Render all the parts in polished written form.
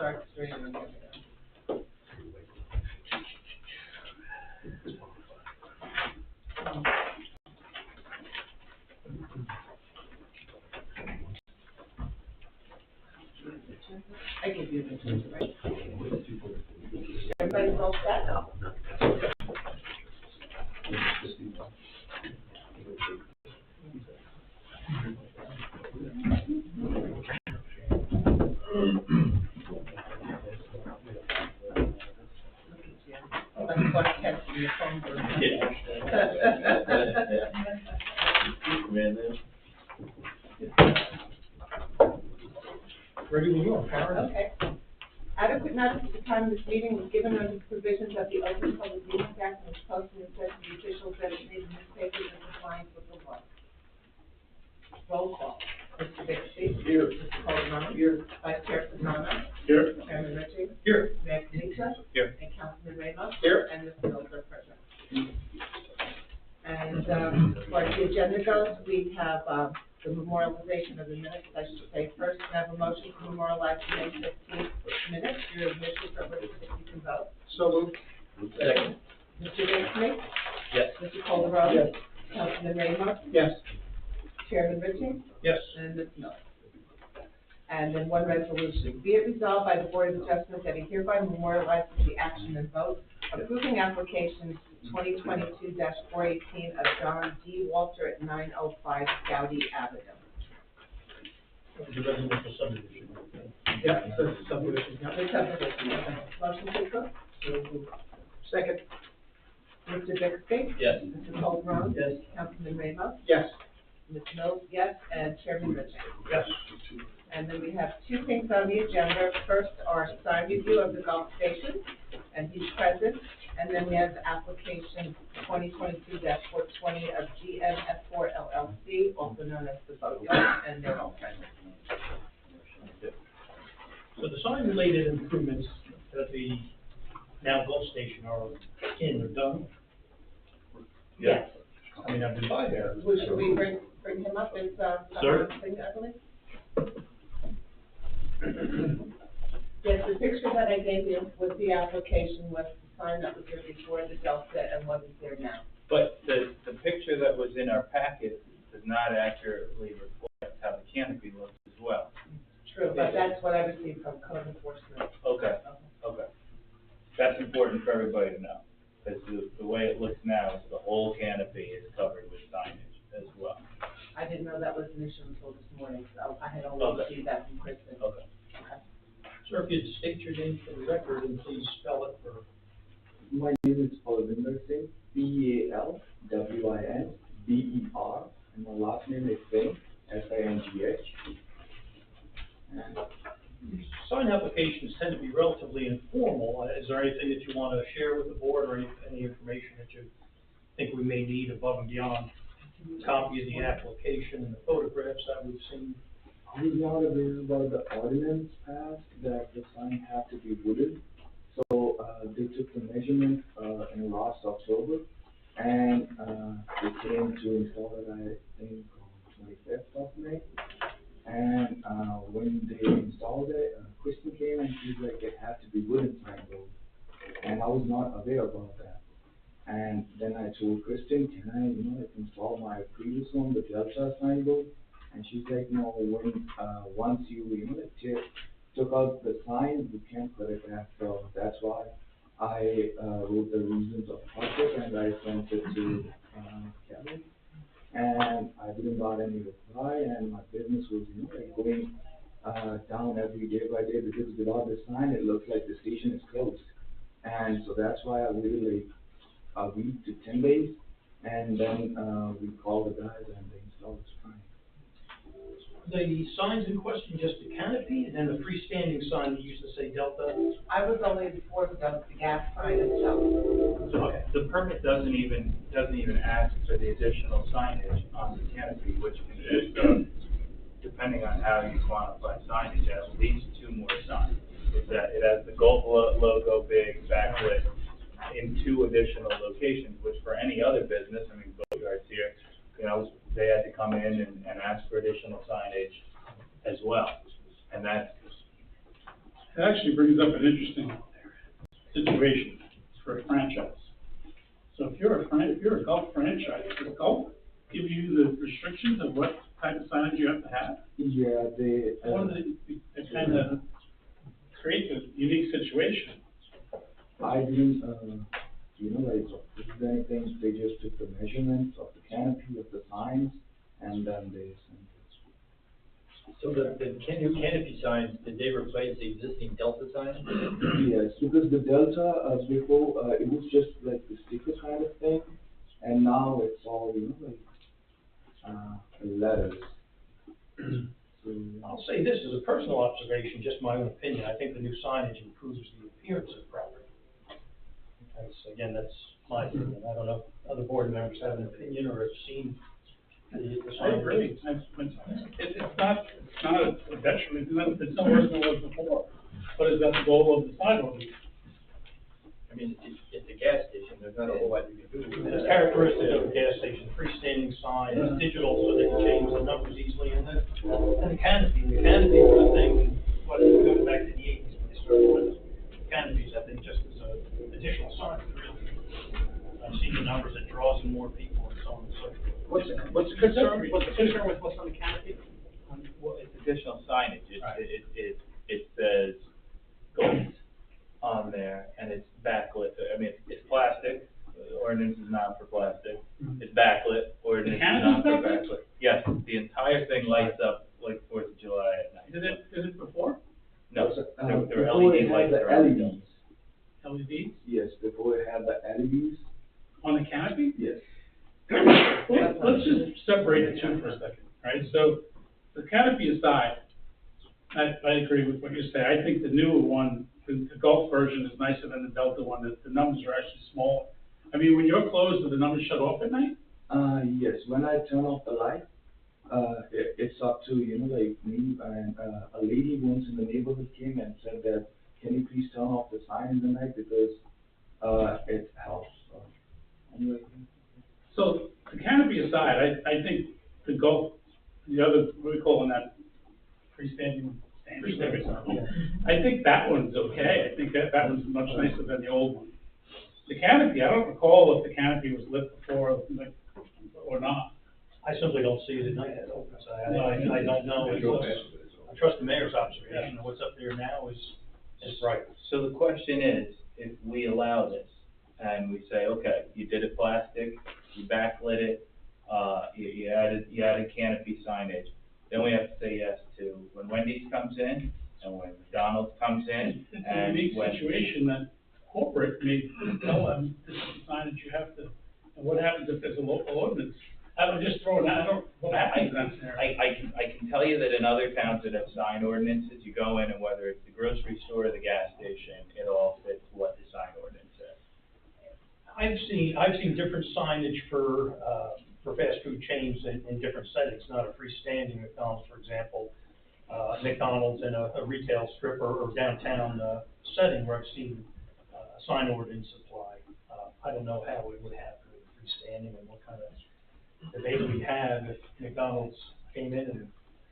Stark Street and I give you the agenda, right? Everybody's all set? Like Clark Kent in your phone book. Ready when you are, Karen. Okay. Adequate notice at the time of this meeting was given under the provisions of the Open Public Meetings Act and was posted and sent to the official designated newspapers in compliance with the law. Roll call. Mr. Bixby. Here. Mr. Colon. Here. Vice Chair Fasano. Here. Chairman Ritchie. Here. Mayor Denita. Here. And Councilman Ramos. Here. And Ms. Mills are present. And, as far as the agenda goes, we have, the memorialization of the minutes, I should say first. Can I have a motion to memorialize the May 15th minutes? Your admissions are listed if you can vote. So moved. Second. Mr. Bixby? Yes. Mr. Colon? Yes. Councilman Ramos? Yes. Chairman Ritchie? Yes. And Ms. Miller. And then one resolution. Be it resolved by the Board of Adjustment that it hereby memorializes the action and vote approving application 2022-418 of John D. Walter at 905 Gowdy Avenue. The residential subdivision. Yeah, it's a subdivision. The subdivision, okay. Motion to approve? Second. Mr. Bixby? Yes. Mr. Colon? Yes. Councilman Ramos? Yes. Ms. Mills, yes, and Chairman Ritchie. Yes. And then we have two things on the agenda. First, our sign review of the Gulf Station, and he's present. And then we have the application 2022-420 of GMF4 LLC, also known as the Boatyard, and they're all present. So the sign-related improvements at the now Gulf Station are done. Yes. I mean, I've been by there. Well, should we bring him up as, Sir? thing, I believe? Yes, the picture that I gave you with the application was the sign that was there before the Delta and what is there now. But the picture that was in our packet does not accurately reflect how the canopy looks as well. True, but that's what I received from code enforcement. Okay, okay. That's important for everybody to know, because the way it looks now is the whole canopy is covered with signage as well. I didn't know that was an issue until this morning, so I had only Okay. received that from Kristen. Okay. Sir, if you'd state your name for the record and please spell it for. My name is Palvinder Singh, P-A-L-W-I-N-D-E-R, and my last name is Singh, S-I-N-G-H. And Sign applications tend to be relatively informal. Is there anything that you want to share with the board or any information that you think we may need above and beyond a copy of the application and the photographs that we've seen? I was not aware about the ordinance passed that the sign had to be wooden. So, they took the measurement, in last October, and, they came to install it, I think, on 25th of May. And, when they installed it, Kristen came and she's like, it had to be wooden signboard. And I was not aware about that. And then I told Kristen, can I, like, install my previous one, the Delta signboard? And she's like, no, when, once you, took out the sign, you can't put it back. So that's why I, wrote the reasons of project and I sent it to, Kevin. And I didn't got any reply, and my business was, like going, down every day by day, because without the sign, it looks like the station is closed. And so that's why I waited like a week to 10 days, and then, we called the guys and they installed the sign. The signs in question, just the canopy, and then the freestanding sign that used to say Delta. I was only before the gas sign itself. So the permit doesn't even ask for the additional signage on the canopy, which consists of, depending on how you quantify signage, at least 2 more signs. It has the Gulf logo, big, backlit, in 2 additional locations, which for any other business, I mean, Boatyard's here, they had to come in and ask for additional signage as well. And It actually brings up an interesting situation for a franchise. So if you're a golf franchise, does golf give you the restrictions of what type of signage you have to have? Yeah, It kind of creates a unique situation. I didn't, like, if there anything, they just took the measurements of the canopy, of the signs, and then they sent it. So the new canopy signs, did they replace the existing Delta signs? Yes, because the Delta, before, it was just like the sticker kind of thing, and now it's all, letters. So, I'll say this as a personal observation, just my own opinion, I think the new signage improves the appearance of the property. Again, that's my opinion, I don't know if other board members have an opinion or have seen the I sign. agree. It's not a detriment, it's not worse than it was before. But is that the goal of the sign ordinance? I mean, it's a gas station, there's not a whole lot you can do with It's it. characteristic of a gas station, freestanding sign, it's digital, so they can change the numbers easily, and the canopy was the thing, what, going back to the eighties when they started with canopies, I think just as a additional sign, really. I've seen the numbers, it draws in more people and so on and so forth. What's the concern with what's on the canopy? Well, it's additional signage, Right. it says gold on there, and it's backlit, I mean, it's plastic, the ordinance is not for plastic, it's backlit, ordinance is not for The canopy's backlit. Yes, the entire thing lights up like Fourth of July at night. Is it before? No, there were before LED it lights had the around it. LEDs, LEDs yes, before it had the LEDs, on the canopy? yes. Let's just separate the two for a second, right? So the canopy aside, I agree with what you say. I think the newer one, the Golf version is nicer than the Delta one. The numbers are actually smaller. I mean, when you're closed, do the numbers shut off at night? Yes, when I turn off the light, it's up to, like me, and, a lady once in the neighborhood came and said that, can you please turn off the sign in the night because, it helps. So, I'm like, So the canopy aside, I think the Golf, the other, what are we calling that? Freestanding stand. I think that one's okay. I think that one's much nicer than the old one. The canopy, I don't recall if the canopy was lit before, like, or not. I simply don't see it at night, so I don't know. I trust the mayor's observation, what's up there now is bright. So the question is, if we allow this, and we say, okay, you did it plastic, you backlit it, you added canopy signage, then we have to say yes to when Wendy's comes in, and when McDonald's comes in, It's a and unique when. situation that corporate may tell them, this is the sign that you have to, and what happens if there's a local ordinance? I'm just throwing that, what happens in that scenario? I can tell you that in other towns that have sign ordinances, you go in and whether it's the grocery store or the gas station, it all fits what the sign ordinance says. I've seen different signage for fast food chains in different settings, not a freestanding McDonald's, for example. McDonald's in a retail strip or downtown setting where I've seen a sign ordinance apply. I don't know how it would happen with freestanding and what kind of debate we have if McDonald's came in and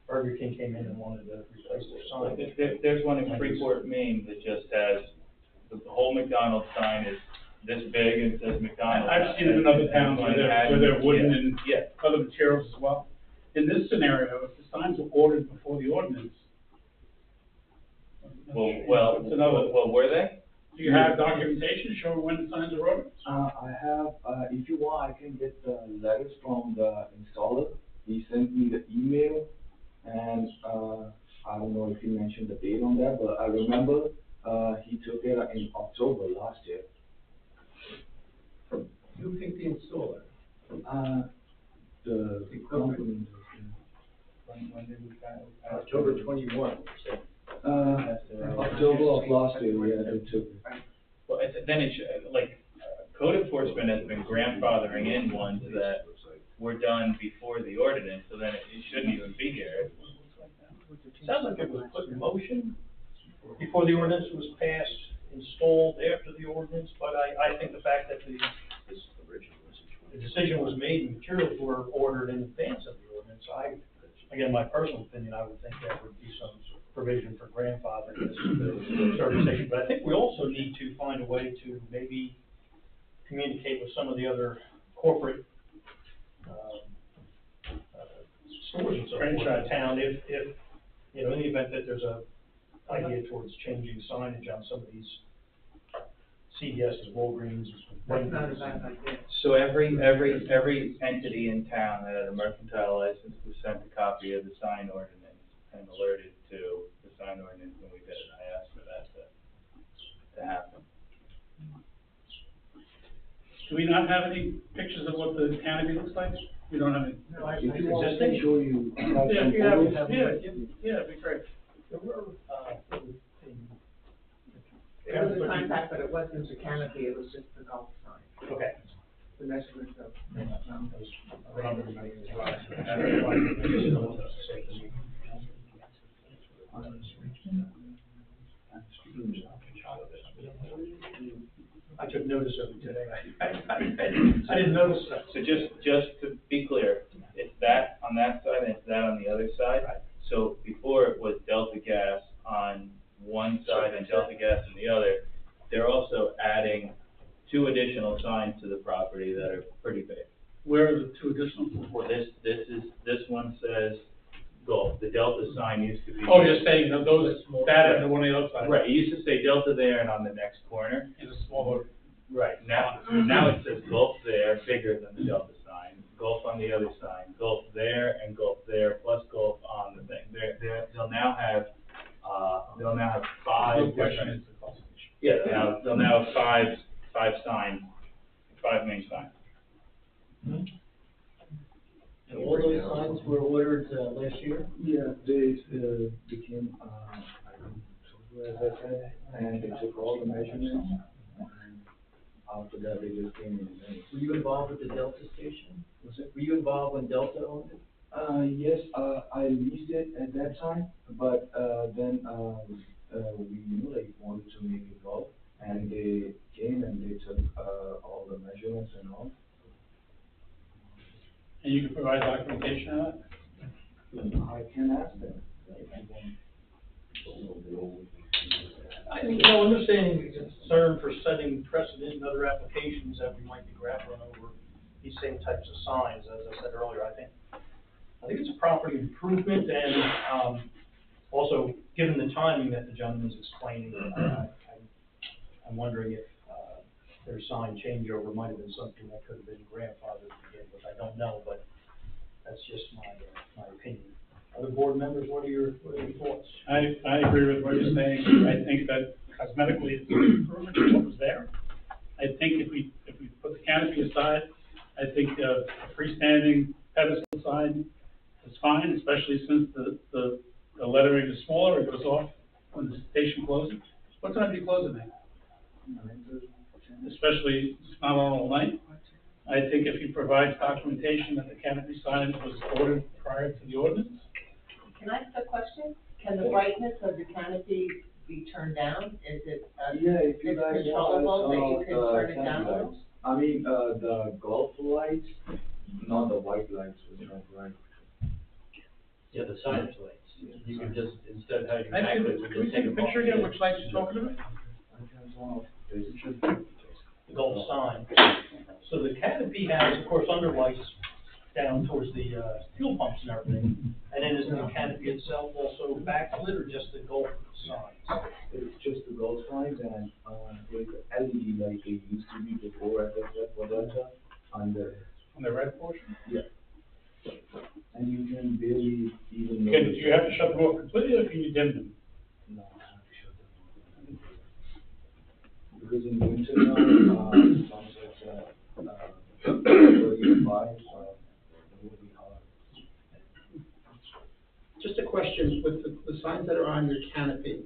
Burger King came in and wanted to replace their sign. There's one in Freeport, Maine that just has, the whole McDonald's sign is this big and it says McDonald's. I've seen it in other towns where they're wooden and Yeah. other materials as well. In this scenario, if the signs were ordered before the ordinance. Well, were they? Do you have documentation showing when the signs are ordered? I have, if you want, I can get the letters from the installer. He sent me the email, and, I don't know if he mentioned the date on that, but I remember, he took it in October last year. You think the installer? The company. When did we kind of? October 21, so. October of last year, yeah, they took it. Well, then it should, like, code enforcement has been grandfathering in ones that were done before the ordinance, so then it shouldn't even be here. Sounds like it was put in motion before the ordinance was passed, installed after the ordinance, but I think the fact that the decision was made and materials were ordered in advance of the ordinance, again, my personal opinion, I would think that would be some provision for grandfathering this service. But I think we also need to find a way to maybe communicate with some of the other corporate stores and so forth in town, if, you know, in the event that there's a idea towards changing signage on some of these CVS's, Walgreens. That's not a bad idea. So every entity in town that had a mercantile license was sent a copy of the sign ordinance and alerted to the sign ordinance when we did it. I asked for that to happen. Do we not have any pictures of what the canopy looks like? We don't have any. No, I If you want, I can show you. Yeah, if you have, it'd be great. There were, It was a sign pack, but it wasn't a canopy, it was just the golf sign, okay. the measurement of. I took notice of it today. I didn't notice that. So just to be clear, it's that on that side and it's that on the other side. Right. So before it was Delta Gas on one side and Delta Gas on the other. They're also adding 2 additional signs to the property that are pretty big. Where are the 2 additional? This one says Gulf. The Delta sign used to be. Oh, you're saying that those, that and the one on the other side? Right, it used to say Delta there and on the next corner. In a smaller. Right, now it says Gulf there, bigger than the Delta sign, Gulf on the other side, Gulf there and Gulf there, plus Gulf on the thing. They'll now have 5 different. Yeah, they'll now have five signs, 5 main signs. And all those signs were ordered last year? Yeah, they became, as I said, and they took all the measurements, and after that, they just came in. Were you involved with the Delta station? Was it? Were you involved when Delta owned it? Yes, I leased it at that time, but, then, we, like, wanted to make it golf, and they came and they took, all the measurements and all. And you can provide documentation on it? I can ask them. I think, you know, understanding the concern for setting precedent in other applications that we might be grappling over these same types of signs, as I said earlier, I think it's a property improvement, and, also, given the timing that the gentleman's explaining, I'm wondering if, their sign changeover might have been something that could have been grandfathered to begin with, I don't know, but that's just my opinion. Other board members, what are your thoughts? I agree with what you're saying. I think that cosmetically it's an improvement to what was there. I think if we put the canopy aside, I think a freestanding pedestal sign is fine, especially since the lettering is smaller, it goes off when the station closes. What time do you close it at? Especially, it's not on all night. I think if you provide documentation that the canopy sign was ordered prior to the ordinance. Can I ask a question? Can the brightness of the canopy be turned down? Is it, Yeah, if you it's guys controllable that you want, can turn it sun down a lights. little? I mean, the golf lights, not the white lights, which are bright. Yeah, the signage lights. You can just, instead of having Can backlit, we we just take take a them off. picture again, which lights you're talking about? The gold sign. So the canopy has, of course, underlights down towards the, fuel pumps and everything, and then is the canopy itself also backlit, or just the gold sign? It's just the gold signs and, there's LED like it used to be before, as I said, for that, on On the red portion? yeah. And you can barely even. Do you have to shut them off completely, or can you dim them? No, I have to shut them off. Because in winter time, sunsets, 35, it will be hard. Just a question, with the signs that are on your canopy,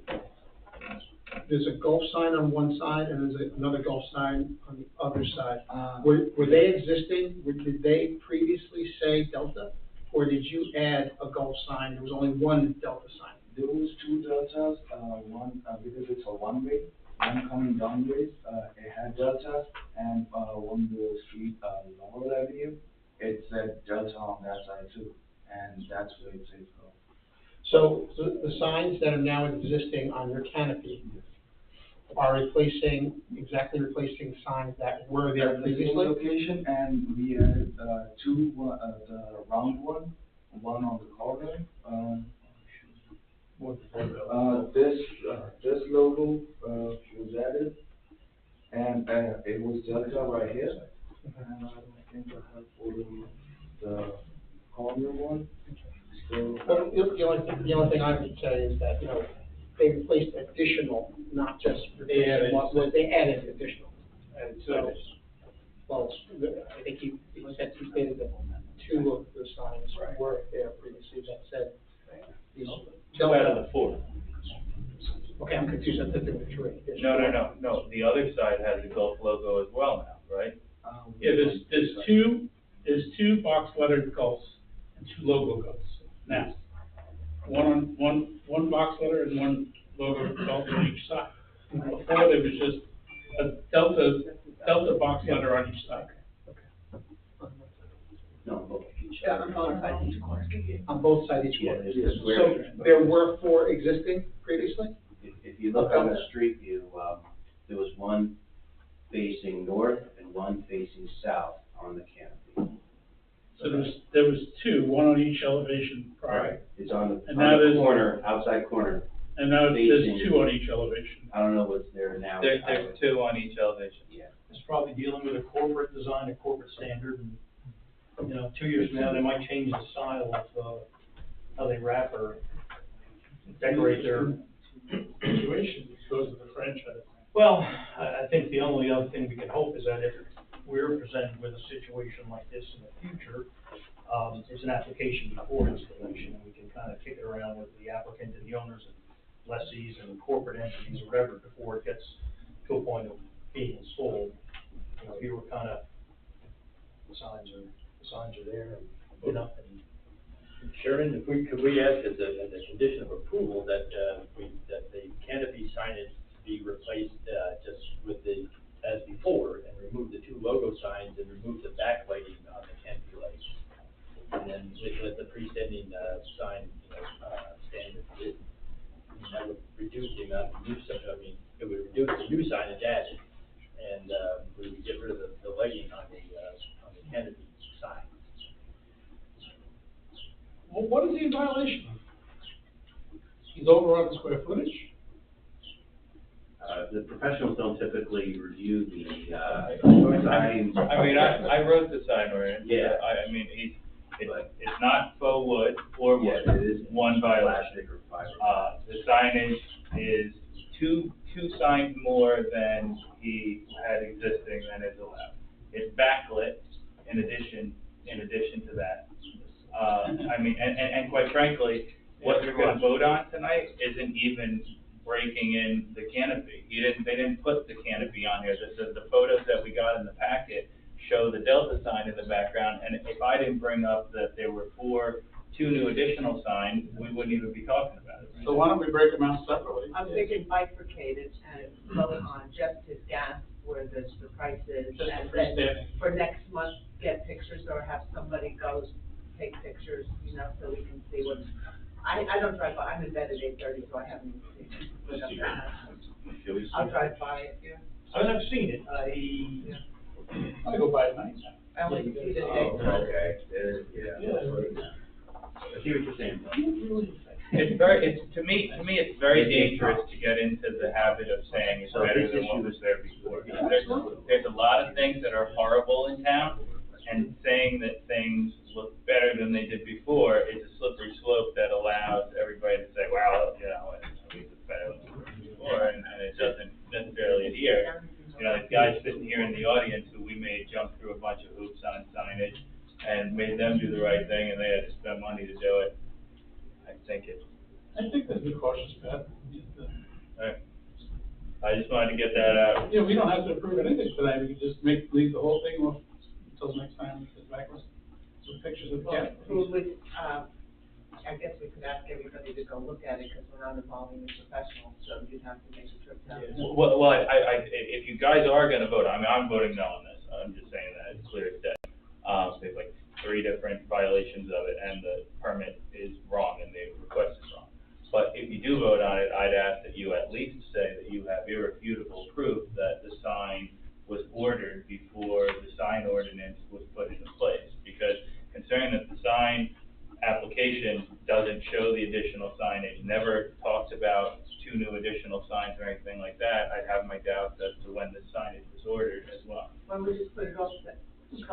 there's a golf sign on one side and there's another golf sign on the other side. Were they existing, did they previously say Delta? Or did you add a golf sign, there was only one Delta sign? There was 2 deltas, one, because it's a one-way, one coming downways, it had delta, and, on the street, Laurel Avenue, it said delta on that side too, and that's where it says go. So the signs that are now existing on your canopy are exactly replacing signs that were there At the same previously? location, and we added, two, the round one on the corner, this logo, was added, and, it was Delta right here. And I don't think I have for the corner one, so. Well, the only thing I would say is that, they replaced additional, not just replacing what they added additional. And so, well, I think he said, he stated that two of the signs were there previously that said. these- Two out of the four. Okay, I'm confused, I thought there were three. There's four. No, the other side has the Gulf logo as well now, right? Yeah, there's two box lettered gulfs and two logo gulfs now. One box letter and one logo gulf on each side. Before there was just a delta box letter on each side. No, Yeah, on both sides each corner. On both sides each Yeah, one. there's a So square. there were four existing previously? If you look on the street view, there was one facing north and one facing south on the canopy. So there was two, one on each elevation prior. It's on the, And now on the there's- corner, outside corner. And now there's Facing- two on each elevation. I don't know what's there now. There's two on each elevation. Yeah. It's probably dealing with a corporate design, a corporate standard, and, 2 years from now, they might change the style of, how they wrap or decorate their. Situation goes with the franchise. Well, I think the only other thing we can hope is that if we're presented with a situation like this in the future, it's an application before installation, and we can kind of kick it around with the applicant and the owners and lessees and corporate entities or whatever before it gets to a point of being installed. Here we're kind of, the signs are there, and, and Sharon, could we ask as a condition of approval that the canopy signage be replaced, just with as before, and remove the two logo signs and remove the backlighting on the canopy lights? And then let the freestanding, sign, stand as it is. That would reduce the amount of new stuff, it would reduce the new signage added, and, we would get rid of the lighting on the canopy sign. Well, what is he in violation of? He's over on the square footage? The professionals don't typically review the, signs. I mean, I wrote the sign ordinance. Yeah. It's not faux wood or wood. Yeah, it is One violation. plastic or fiber. The signage is two signs more than he had existing than is allowed. It's backlit in addition to that. And quite frankly, what you're gonna vote on tonight isn't even breaking in the canopy. They didn't put the canopy on here. The photos that we got in the packet show the Delta sign in the background, and if I didn't bring up that there were two new additional signs, we wouldn't even be talking about it. So why don't we break them out separately? I'm thinking bifurcated and vote on just his gas where the price is. Just And freestanding. then for next month, get pictures or have somebody go take pictures, so we can see what, I don't drive by, I'm in bed at 8:30, so I haven't even seen it. I'll drive by it, yeah. I've seen it, I go by at night. I only see the Oh, day. okay, yeah. I see what you're saying. To me, it's very dangerous to get into the habit of saying it's better than what was there before. There's a lot of things that are horrible in town, and saying that things look better than they did before is a slippery slope that allows everybody to say, well, it's better than it was before, and it doesn't necessarily adhere. The guys sitting here in the audience who we made jump through a bunch of hoops on signage and made them do the right thing, and they had to spend money to do it. I think that's the cautious bet. Alright. I just wanted to get that out. Yeah, we don't have to approve anything tonight, we can just leave the whole thing off until next time, it's back with pictures of the cat. I guess we could ask everybody to go look at it, because we're not involving the professionals, so you'd have to make a trip down. Well, if you guys are gonna vote, I'm voting no on this, I'm just saying that, it's clear as day. There's like 3 different violations of it, and the permit is wrong, and the request is wrong. But if you do vote on it, I'd ask that you at least say that you have irrefutable proof that the sign was ordered before the sign ordinance was put into place. Because considering that the sign application doesn't show the additional signage, never talks about 2 new additional signs or anything like that, I'd have my doubts as to when the signage was ordered as well. When we just put it off,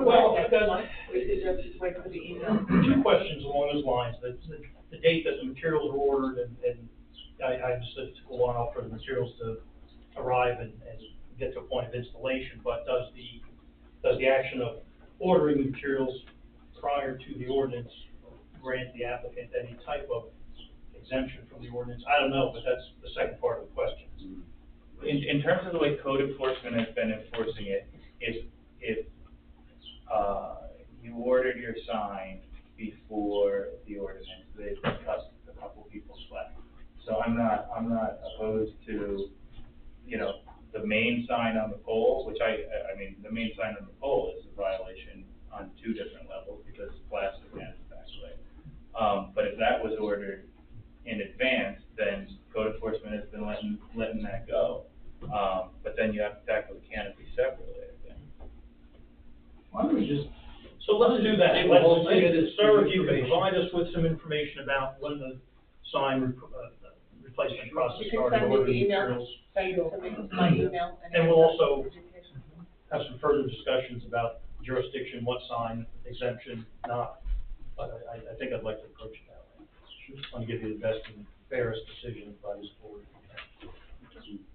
Well, next because- month, we could just wait for the email. 2 questions along those lines. The date that the materials were ordered, and I just said it took a while for the materials to arrive and get to a point of installation, but does the action of ordering the materials prior to the ordinance grant the applicant any type of exemption from the ordinance? I don't know, but that's the second part of the question. In terms of the way code enforcement has been enforcing it, if you ordered your sign before the ordinance, they've cut a couple people's slack. So I'm not opposed to, the main sign on the pole, which I mean, the main sign on the pole is a violation on 2 different levels because it's plastic and it's backlit. But if that was ordered in advance, then code enforcement has been letting that go. But then you have to tackle the canopy separately, I think. Why don't we just, So let's do that. Table the whole thing. Sir, if you can provide us with some information about when the sign replacement process You can started, send me the ordering email. materials. Send it to me, my email. And we'll also have some further discussions about jurisdiction, what sign exemption, not. But I think I'd like to approach it that way. Just want to give you the best and fairest decision by this board.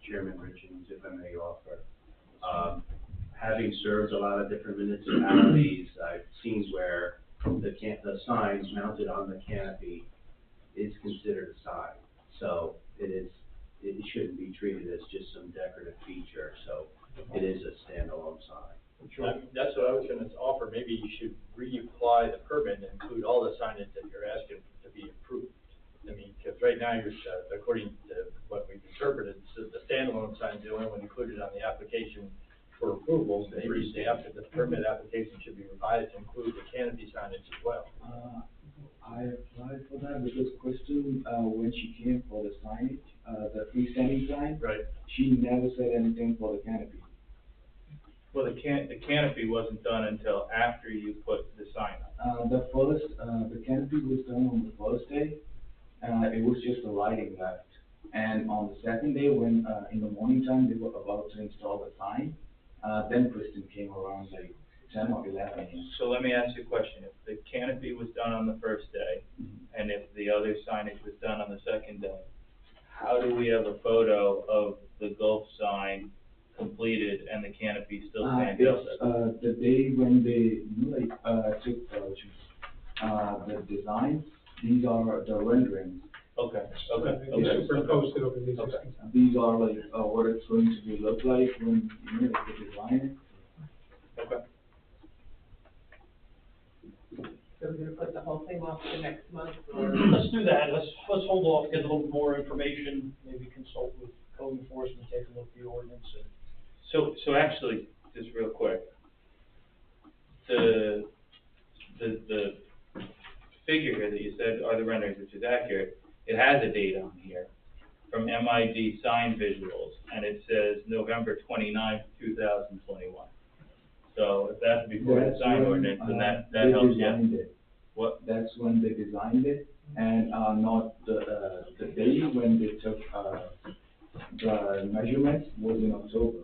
Chairman Richards, if I may offer. Having served a lot of different municipalities, I've seen where the sign mounted on the canopy is considered a sign. So it shouldn't be treated as just some decorative feature, so it is a standalone sign. That's what I was gonna offer, maybe you should reapply the permit and include all the signage that you're asking to be approved. I mean, because right now, you're, according to what we've interpreted, the standalone sign is the only one included on the application for approval. Maybe the permit application should be revised to include the canopy signage as well. I applied for that because Kristen, when she came for the signage, the freestanding sign, Right. she never said anything for the canopy. Well, the canopy wasn't done until after you put the sign up. The canopy was done on the first day, it was just the lighting left. And on the second day, when, in the morning time, they were about to install the sign, then Kristen came around like 10 or 11 a.m. So let me ask you a question. If the canopy was done on the first day, and if the other signage was done on the second day, how do we have a photo of the Gulf sign completed and the canopy still standing up? It's, the day when they, took, the designs, these are the renderings. Okay. They superimposed it over the existing sign. These are like, what it's going to be look like when, they design it. Okay. So we're gonna put the whole thing off to next month, or? Let's do that. Let's hold off, get a little more information, maybe consult with code enforcement, take a look at the ordinance and. So actually, just real quick, the figure here that you said are the renderings, which is accurate, it has a date on here from MID Sign Visuals, and it says November 29th, 2021. So if that's before the sign ordinance, then that helps you. Designed it. What? That's when they designed it, and, not the day when they took, the measurements was in October.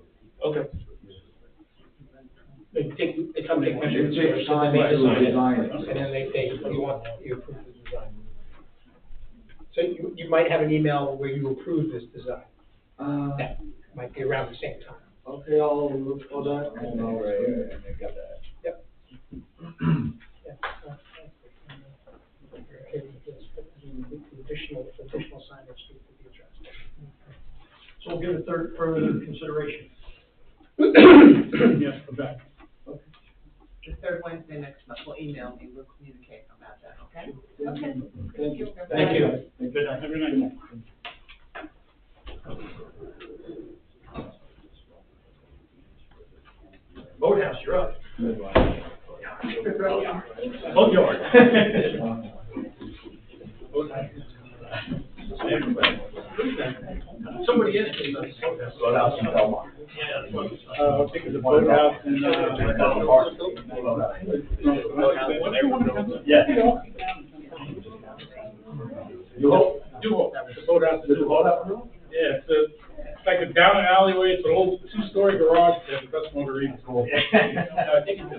Okay. They come take measurements They take first, time and then to they design sign it. it, and then you approve the design. So you might have an email where you approve this design, that might be around the same time. Okay, I'll look for that and I'll. I got that. Yep. Yeah. Okay, the additional signage needs to be addressed. So we'll give it further consideration. yes, okay. The third Wednesday next month, we'll email me, we'll communicate about that, okay? Okay. Thank you. Thank you. Good night. Have a good night. Boathouse, you're up. Boat yard. Boathouse in Belmont. I think it's a boathouse in, Yeah. You hope? Duo, the boathouse is Duo. Yeah, it's like a down an alleyway, it's an old two-story garage, that the best motor reads. No, I think it's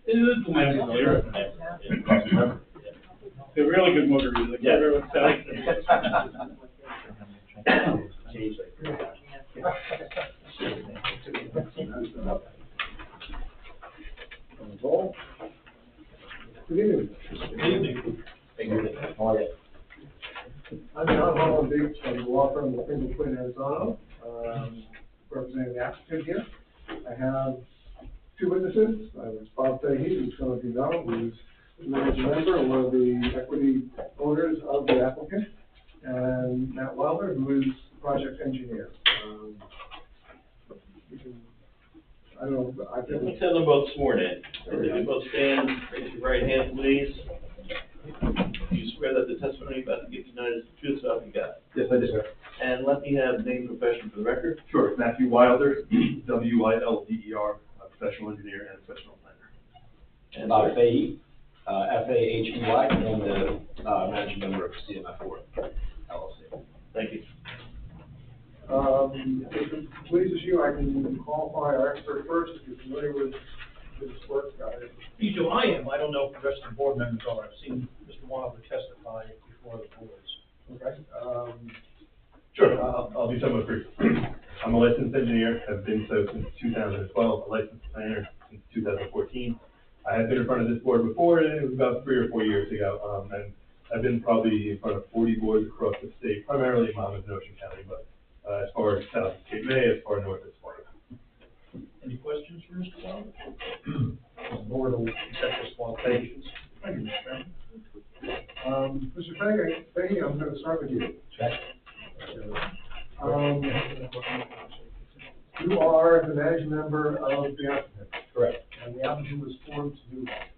It is the land earlier. They're really good motor readers, like Yeah. everyone says. Change Good evening. I'm John Holland Beach, from the law firm of Pringle Quinn and Townhall, representing the applicant here. I have two witnesses. Bob Fahey, who's going to be known, who's the managing member and one of the equity owners of the applicant, and Matt Wilder, who is the project engineer. I don't know, I think. Let's have them both sworn in. If you both stand, raise your right hand, please. Do you swear that the testimony you're about to give tonight is the truth, so help you God? Yes, I do. And let me have name and profession for the record. Sure, Matthew Wilder, W-I-L-D-E-R, professional engineer and professional planner. And Bob Fahey, F-A-H-E-Y, and the managing member of CMF4 LLC. thank you. If it pleases you, I can qualify our expert first, if you're familiar with this work. You do, I am, I don't know if the rest of the board members are, I've seen Mr. Wilder testify before the boards. Okay, Sure, I'll be somewhat brief. I'm a licensed engineer, have been so since 2012, a licensed planner since 2014. I had been in front of this board before, and it was about 3 or 4 years ago, and I've been probably in front of 40 boards across the state, primarily in Monmouth and Ocean County, but as far as south of Cape May, as far north as Florida. Any questions for Mr. Wilder? The board will accept his qualifications. Thank you, Mr. Chairman. Mr. Fahey, I'm going to start with you. You are the managing member of the applicant, Correct. and the applicant was formed to do that.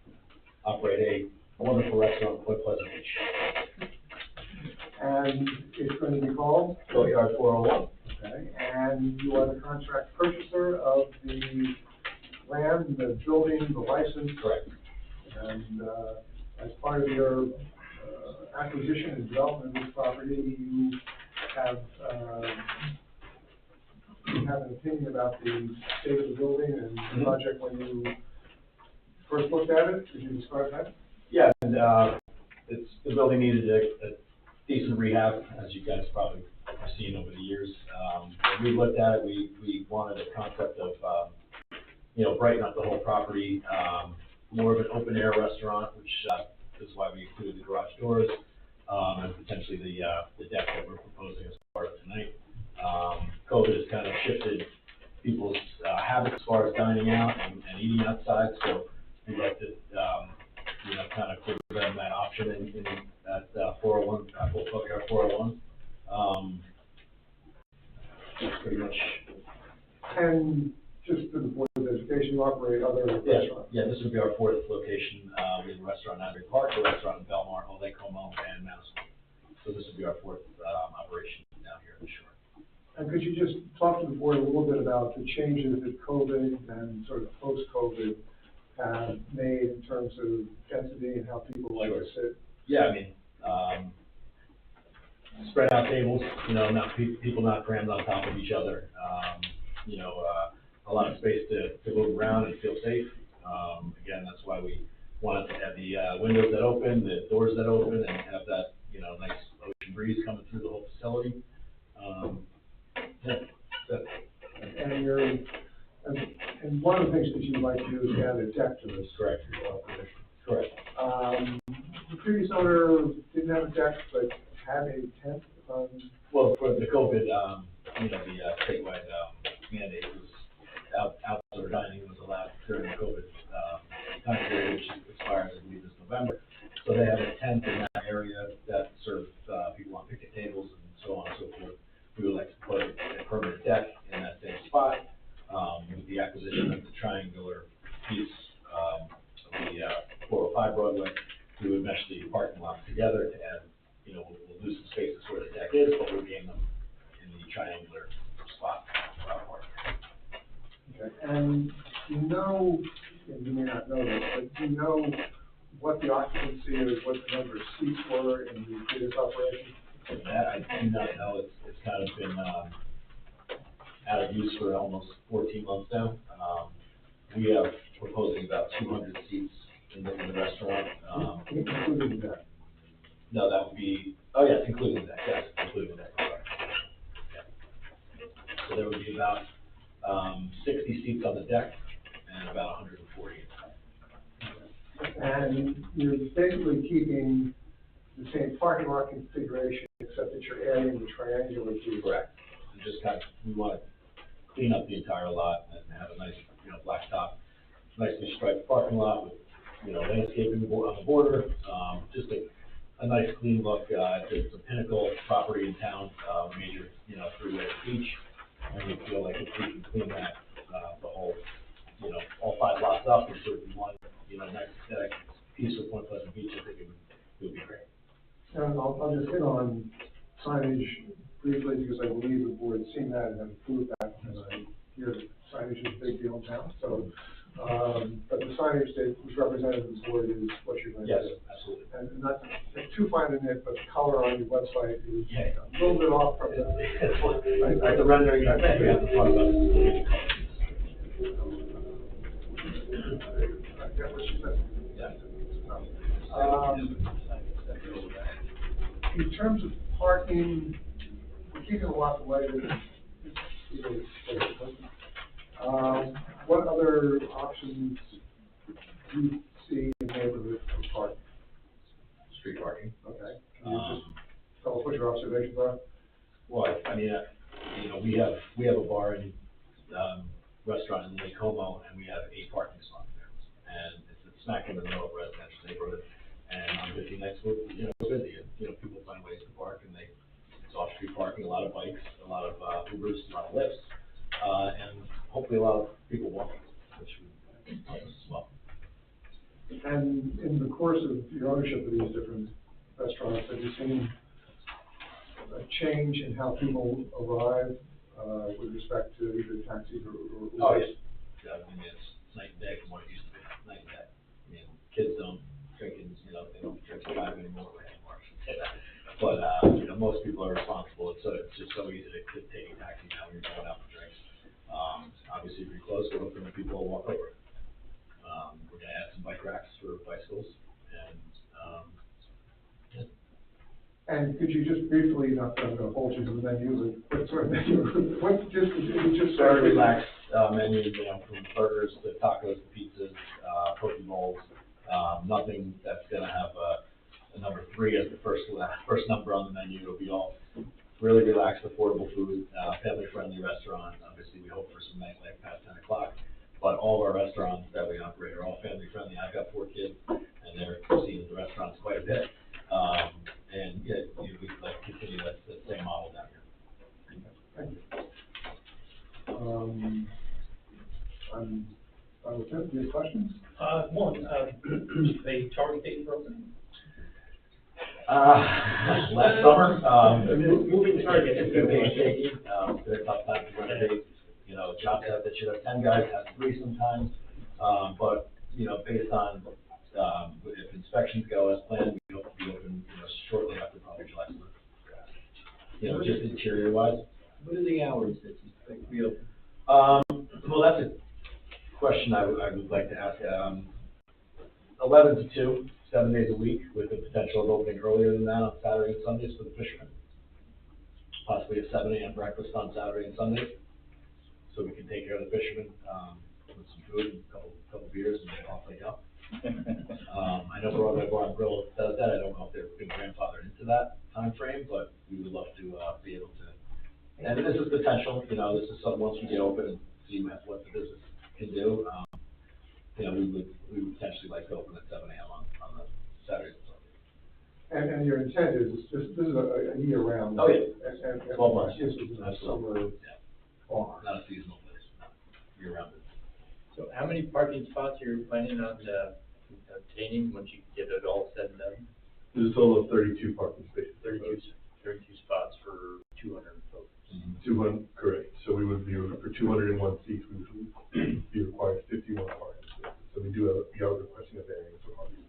Operate a wonderful restaurant in Point Pleasant Beach. And it's going to be called? Boatyard 401. Okay, and you are the contract purchaser of the land, the building, the license? Correct. And, as part of your, acquisition and development of this property, you have an opinion about the state of the building and the project when you first looked at it? Could you describe that? Yeah, and, the building needed a decent rehab, as you guys probably have seen over the years. When we looked at it, we wanted a concept of, brighten up the whole property, more of an open air restaurant, which, is why we included the garage doors, and potentially the deck that we're proposing as part of tonight. COVID has kind of shifted people's, habits as far as dining out and eating outside, so we like to, kind of give them that option in at 401, Boatyard 401. That's pretty much. And just for the board's education, you operate other restaurants? Yeah, this would be our fourth location. We have a restaurant in Asbury Park, a restaurant in Belmar, Lake Como, and Madison. So this would be our fourth operation down here in the shore. And could you just talk to the board a little bit about the changes that COVID and sort of post-COVID have made in terms of density and how people like to sit? Yeah, I mean, spread out tables, not people not crammed on top of each other. A lot of space to move around and feel safe. Again, that's why we wanted to have the windows that open, the doors that open, and have that, nice ocean breeze coming through the whole facility. And one of the things that you'd like to do is add a deck to this. Correct. Correct. The previous owner didn't have a deck, but had a tent. Well, for the COVID, the statewide mandate was outdoor dining was allowed during the COVID time period, which expires, I believe, this November. So they have a tent in that area that serves people on picnic tables and so on and so forth. We would like to put a permanent deck in that same spot. With the acquisition of the triangular piece of the 405 Broadway, we would mesh the parking lots together to add, we'll lose some spaces where the deck is, but we'll gain them in the triangular regular spot. Okay, and you know, and you may not know this, but do you know what the occupancy is, what the number of seats were in the previous operation? That I do not know, it's kind of been, out of use for almost 14 months now. We are proposing about 200 seats in the restaurant. Including that? No, that would be, oh yes, including that, yes, including that. Yeah. So there would be about 60 seats on the deck and about 140 inside. And you're basically keeping the same parking lot configuration, except that you're adding the triangular piece. Correct. And just kind of, we want to clean up the entire lot and have a nice, blacktop, nicely striped parking lot with, landscaping on the border, just a nice clean look. It's a pinnacle property in town, major, freeway beach. And we feel like if we can clean that, the whole, all 5 lots up and sort of one, nice aesthetic piece of Point Pleasant Beach, I think it would be great. And I'll just hit on signage briefly, because I believe the board's seen that and have approved that, and I hear that signage is a big deal in town, so, but the signage that was represented in the board is what you're going to do. Yes, absolutely. And not to get too fine in it, but the color on your website is Yeah. a little bit off from the. Like the rendering, I think we have to talk about the I get what she said. Yeah. In terms of parking, we're keeping a lot of light. What other options do you see in the neighborhood for parking? Street parking. Okay, can you just tell us what your observations are? Well, I mean, we have a bar and, restaurant in Lake Como, and we have 8 parking spots there. And it's smack in the middle of a residential neighborhood, and on busy nights, we're busy, and, people find ways to park, and it's off-street parking, a lot of bikes, a lot of, Ubers, a lot of Lyfts, and hopefully a lot of people walking, which would help us as well. And in the course of your ownership of these different restaurants, have you seen a change in how people arrive, with respect to either taxis or Oh, yes. Yeah, I mean, it's night and day from what it used to be, night and day. I mean, kids don't drink, they don't drink at 5 anymore, I should say that. But, most people are responsible, and so it's just so easy to take a taxi now when you're going out for drinks. Obviously, if you're close, we're hoping that people will walk over. We're gonna add some bike racks for bicycles, and, And could you just briefly, not that I'm gonna hold you to the menu, but what sort of menu, just very relaxed, menu, from burgers to tacos to pizzas, poke bowls, nothing that's gonna have a number 3 as the first number on the menu. It'll be all really relaxed, affordable food, family-friendly restaurant. Obviously, we hope for some nightlife past 10 o'clock, but all of our restaurants that we operate are all family-friendly. I've got 4 kids, and they're seeing the restaurants quite a bit. And yeah, we like continue that same model down here. Thank you. I would have any questions? They target date for opening? Last summer, Moving target. it's been painstaking, they're tough time to renovate. Job site that should have 10 guys has 3 sometimes. But, based on, if inspections go as planned, we hope to be open, shortly after probably July 4th. Just interior wise. What are the hours that you think we open? Well, that's a question I would like to ask. 11 to 2, 7 days a week, with the potential of opening earlier than that on Saturday and Sundays for the fishermen. Possibly a 7 a.m. breakfast on Saturday and Sundays, so we can take care of the fishermen, with some food and a couple beers, and off they go. I know Broadway Bar and Grill does that. I don't know if they've been grandfathered into that time frame, but we would love to be able to. And this is potential, this is something, once we get open and see what the business can do, we would potentially like to open at 7 a.m. on the Saturdays and Sundays. And your intent is, this is a year round? Oh, yeah. And 12 months. This is a summer bar. Not a seasonal place, year round. So how many parking spots are you planning on obtaining once you get it all said and done? There's a total of 32 parking spaces. 32 spots for 200 folks. Correct, so we would be, for 201 seats, we would be required 51 parking spaces. So we are requesting a variance for parking.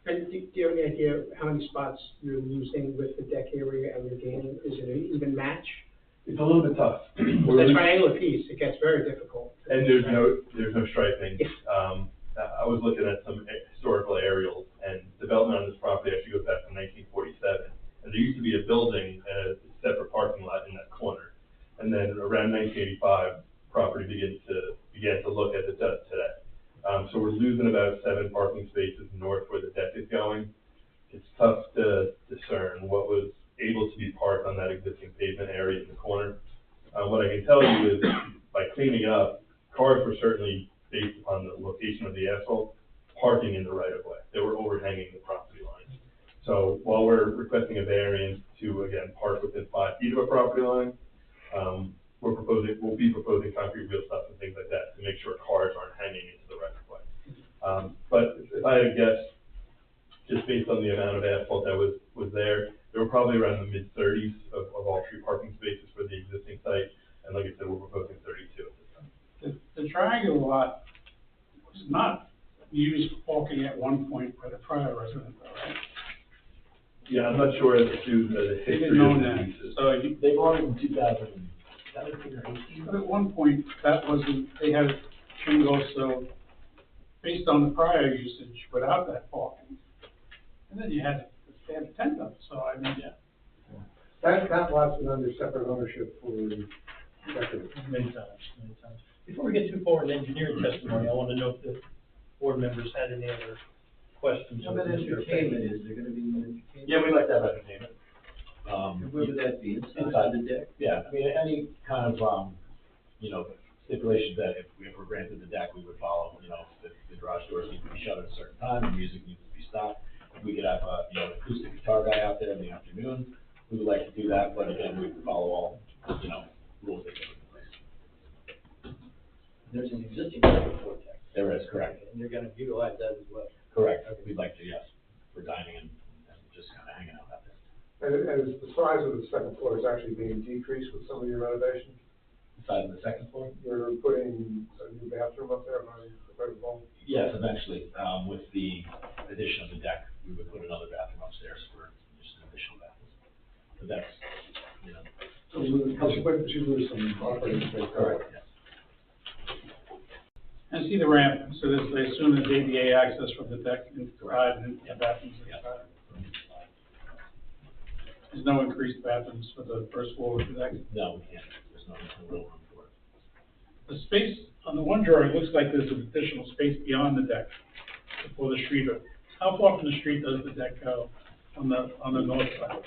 And do you have any idea how many spots you're losing with the deck area and you're gaining? Is it an even match? It's a little bit tough. The triangular piece, it gets very difficult. And there's no striping. I was looking at some historical aerials, and development on this property actually goes back to 1947. And there used to be a building and a separate parking lot in that corner. And then around 1985, property began to look at the dust today. So we're losing about 7 parking spaces north where the deck is going. It's tough to discern what was able to be parked on that existing pavement area in the corner. What I can tell you is, by cleaning up, cars were certainly, based upon the location of the asphalt, parking in the right of way. They were overhanging the property line. So while we're requesting a variance to, again, park within 5 feet of a property line, we'll be proposing concrete wheel stops and things like that to make sure cars aren't hanging into the right of way. But if I had to guess, just based on the amount of asphalt that was there were probably around the mid-30s of all tree parking spaces for the existing site. And like I said, we're proposing 32 at this time. The triangular lot was not used for parking at one point by the prior resident, though, right? Yeah, I'm not sure as to the They history didn't of own the that, leases. so They bought it in 2017 or 18. but at one point, that wasn't, they had changed also based on the prior usage without that parking. And then you had a tent up, so I mean, yeah. That lot's been under separate ownership for decades. Many times. Before we get too far in engineering testimony, I want to know if the board members had any other questions. How about entertainment, is there gonna be entertainment? Yeah, we'd like to have entertainment. Where would that be, Inside. inside the deck? Yeah, I mean, any kind of, stipulations that if we're granted the deck, we would follow, if the garage doors need to be shut at a certain time, the music needs to be stopped. If we could have an acoustic guitar guy out there in the afternoon, we would like to do that, but again, we would follow all, rules that go into place. There's an existing second floor deck. There is, correct. And you're gonna utilize that as well. Correct, we'd like to, yes, for dining and just kind of hanging out out there. And the size of the second floor is actually being decreased with some of your renovations. The size of the second floor? You're putting a new bathroom up there, if I recall. Yes, eventually, with the addition of the deck, we would put another bathroom upstairs for just an additional bathroom. But that's, So you lose some operating space. correct, yes. And see the ramp, so this, I assume there's ADA access from the deck inside and the bathrooms inside. There's no increased bathrooms for the first floor with the deck. No, we can't, there's no real room for it. The space, on the one drawing, it looks like there's an additional space beyond the deck before the street. How far from the street does the deck go on the north side?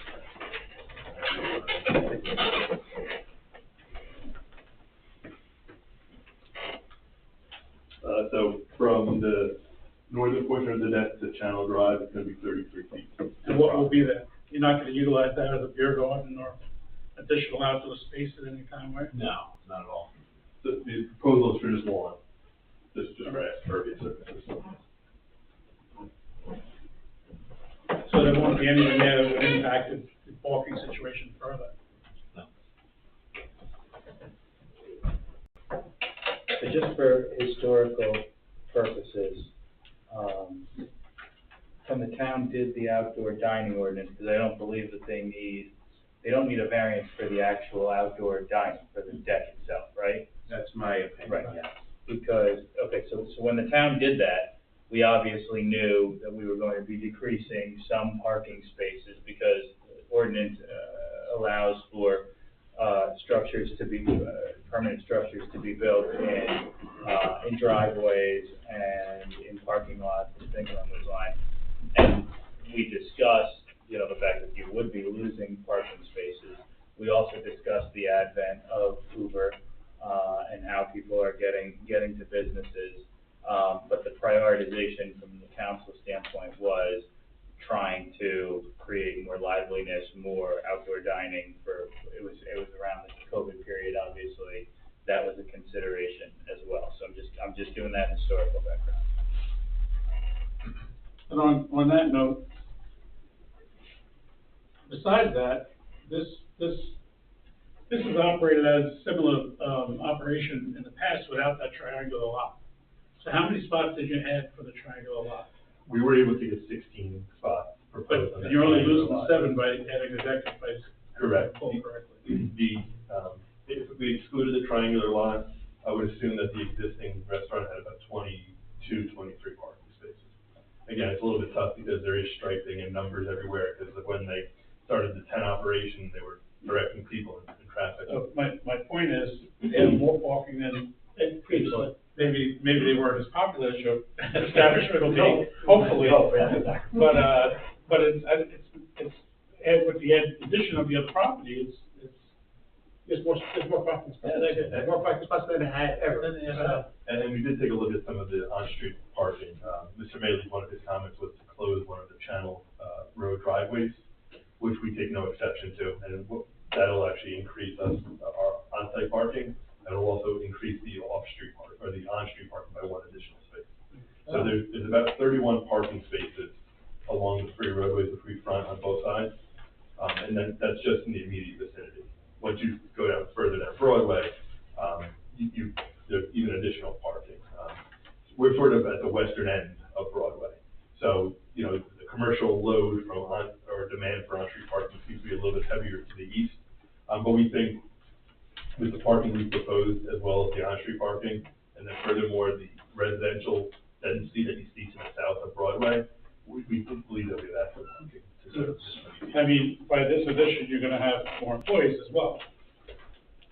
So from the northern portion of the deck to Channel Drive, it's gonna be 33 feet. And what will be there? You're not gonna utilize that as a beer garden or additional outdoor space at any time, right? No, not at all. The proposal is for just lawn, just grass, pervious surfaces. So there won't be anything there that would impact the parking situation further. So just for historical purposes, when the town did the outdoor dining ordinance, because I don't believe that they don't need a variance for the actual outdoor dining, for the deck itself, right? That's my opinion, Right. yeah. Because, okay, so when the town did that, we obviously knew that we were going to be decreasing some parking spaces because the ordinance allows for structures to be, permanent structures to be built in driveways and in parking lots and things along those lines. And we discussed, the fact that you would be losing parking spaces. We also discussed the advent of Uber and how people are getting to businesses. But the prioritization from the council standpoint was trying to create more liveliness, more outdoor dining it was around the COVID period, obviously. That was a consideration as well. So I'm just doing that historical background. And on that note, besides that, this has operated as similar, operation in the past without that triangular lot. So how many spots did you add for the triangular lot? We were able to get 16 spots proposed. on But that you're only triangular losing lot. 7 by adding the deck space. Correct. Correctly. If we excluded the triangular lot, I would assume that the existing restaurant had about 22, 23 parking spaces. Again, it's a little bit tough because there is striping and numbers everywhere, because when they started the 10 operation, they were directing people in traffic. So my point is, they have more parking than previously. Maybe they weren't as popular as your establishment will be, hopefully. But and with the addition of the other property, there's more parking spots. There's more parking spots than they had ever. And then we did take a look at some of the on-street parking. Mr. Bailey, one of his comments was to close one of the channel road driveways, which we take no exception to, and that'll actually increase our on-site parking. That'll also increase the off-street park, or the on-street parking by 1 additional space. So there's about 31 parking spaces along the three roadways, the free front on both sides. And then that's just in the immediate vicinity. Once you go down further down Broadway, there's even additional parking. We're sort of at the western end of Broadway. So, the commercial load or demand for on-street parking seems to be a little bit heavier to the east. But we think with the parking we proposed, as well as the on-street parking, and then furthermore, the residential density that you see to the south of Broadway, we believe that we have adequate parking to serve this. I mean, by this addition, you're gonna have more employees as well.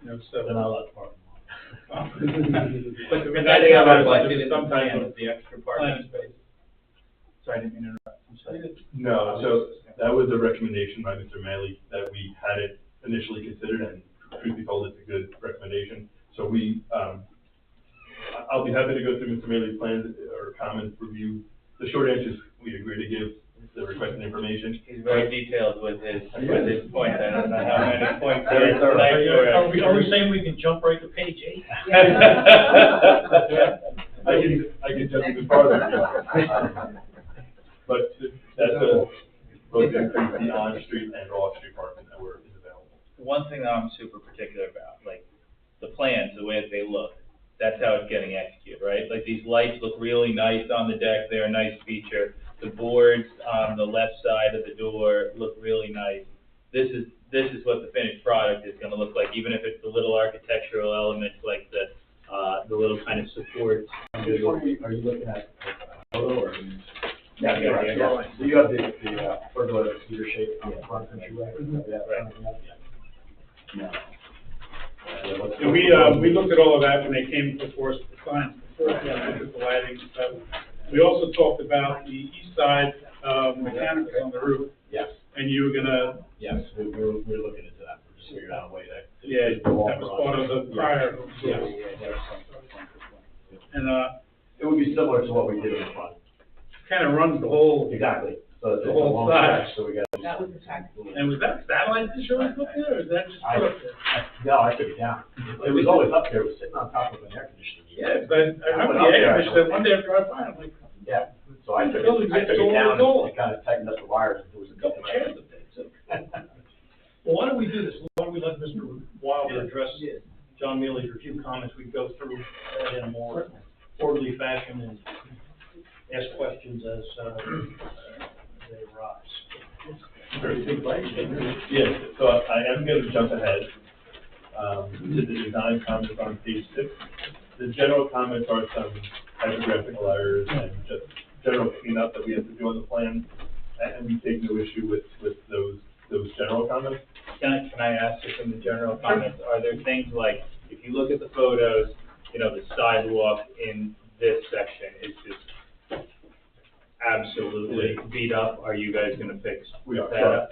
So. They're not allowed to park. But Depending on what I did in the plan with the extra parking space. Sorry, I didn't mean to interrupt. I'm sorry. No, so that was a recommendation by Mr. Maley that we had it initially considered, and truth be told, it's a good recommendation. So I'll be happy to go through Mr. Maley's plans or comments, review. The short answer is we agree to give the requested information. He's very detailed with his points. I don't know how many points there is tonight. Are we saying we can jump right to page 8? I can jump even farther. But that's both increase the on-street and off-street parking that is available. One thing that I'm super particular about, like the plans, the way that they look, that's how it's getting executed, right? Like these lights look really nice on the deck, they're a nice feature. The boards on the left side of the door look really nice. This is what the finished product is gonna look like, even if it's the little architectural elements like the little kind of supports. Are you looking at photo or? Yeah. So you have the pergola cedar shape on the front entryway? And we looked at all of that when they came before us with the signs before, looked at the lighting and stuff. We also talked about the east side, mechanics on the roof. Yes. And you were gonna. Yes, we're looking into that, we're just figuring out a way to. Yeah, that was part of the prior. Yeah. And, it would be similar to what we did in the front. kind of runs the whole. Exactly, so it's a The whole long side. stretch, so we got. That was the tax. And was that satellite insurance up there, or is that just put up there? No, I took it down. It was always up there, it was sitting on top of an air conditioning unit. Yeah, but I remember the air conditioner, one day I drive by, I'm like. Yeah, so I took Building it gets so down old. and kind of tightened up the wires, and there was a couple Couple chairs up there, too. Well, why don't we do this? Why don't we let Mr. Wilder address John Mealy's review comments? We go through that in a more orderly fashion and ask questions as they arise. Yes, so I am going to jump ahead to the design comments on page 6. The general comments are some typographical errors and just general cleanup that we have to do on the plan, and we take no issue with those general comments. Can I ask you from the general comments, are there things like, if you look at the photos, the sidewalk in this section is just absolutely beat up, are you guys gonna fix We are. that up?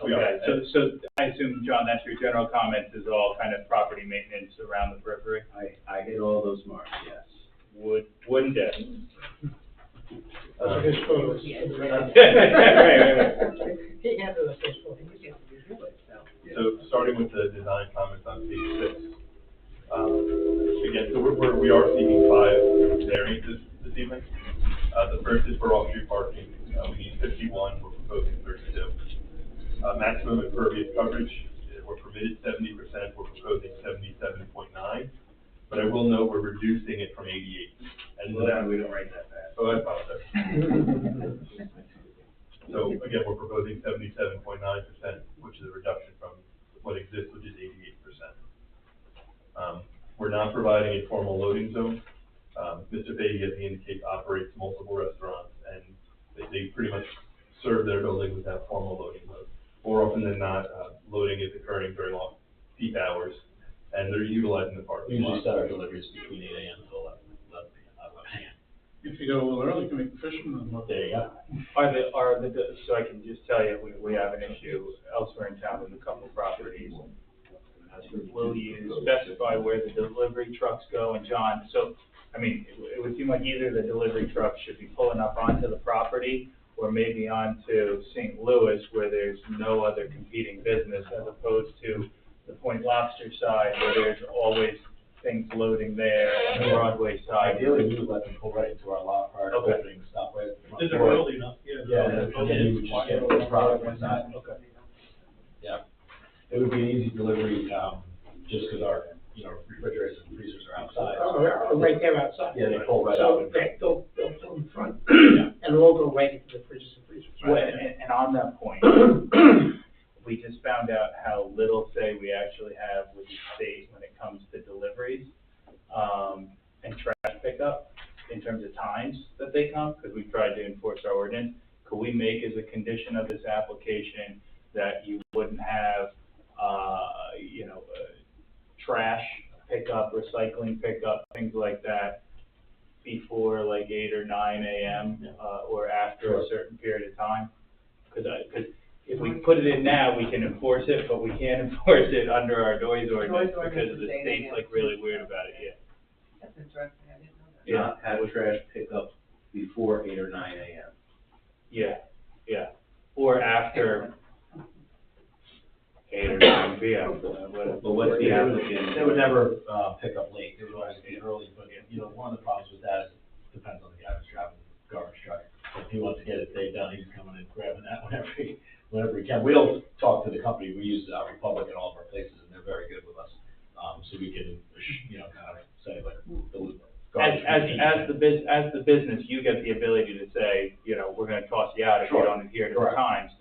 We are. Okay, so I assume, John, that's your general comments is all kind of property maintenance around the periphery? I hit all those marks, yes. Wouldn't it? His photos. Right. He handled the fish for him, he gets to do it, so. So starting with the design comments on page 6. Again, so we are seeking 5 variances this evening. The first is for off-street parking. We need 51, we're proposing 32. Maximum impervious coverage, we're permitted 70%, we're proposing 77.9. But I will note we're reducing it from 88. And Well, then we don't write that fast. oh, I apologize. So again, we're proposing 77.9%, which is a reduction from what exists, which is 88%. We're not providing a formal loading zone. Mr. Fahey, as he indicates, operates multiple restaurants, and they pretty much serve their building without formal loading zones. More often than not, loading is occurring during long peak hours, and they're utilizing the parking We usually lot. start our deliveries between 8 AM to 11 PM. If you go a little early, you can make the fishermen look. There you go. So I can just tell you, we have an issue elsewhere in town with a couple properties. Will you specify where the delivery trucks go? And John, so, I mean, it would seem like either the delivery trucks should be pulling up onto the property or maybe onto St. Louis where there's no other competing business, as opposed to the Point Lobster side where there's always things loading there, and the Broadway side. Ideally, we would let them pull right into our lot prior to Okay. opening, stop right at the front Is it door. early enough? Yeah, and then you would just get the product inside. Okay. Yeah. It would be an easy delivery, just because our, refrigerators and freezers are outside. Oh, right there outside. Yeah, they pull right So out. they'll pull in front, and it'll go right into the fridges and freezers. Well, and on that point, we just found out how little say we actually have with the state when it comes to deliveries, and trash pickup in terms of times that they come, because we've tried to enforce our ordinance. Could we make as a condition of this application that you wouldn't have, trash pickup, recycling pickup, things like that before like 8 or 9 AM, or after a certain period of time? Because if we put it in now, we can enforce it, but we can't enforce it under our noise ordinance because of the state's like really weird about it, yeah. That's interesting, I didn't know that. Not have trash pickup before 8 or 9 AM. Yeah, or after 8 or 9 PM, whatever. But what's the applicant? They would never, pick up late, they would always be early, but, one of the problems with that is it depends on the guy who's driving the garbage truck. If he wants to get his day done, he's coming in grabbing that whenever he can. We'll talk to the company, we use Republic in all of our places, and they're very good with us, so we can, kind of say like, the garbage. As the business, you get the ability to say, we're gonna toss you out if you Sure. don't adhere to the Correct. times.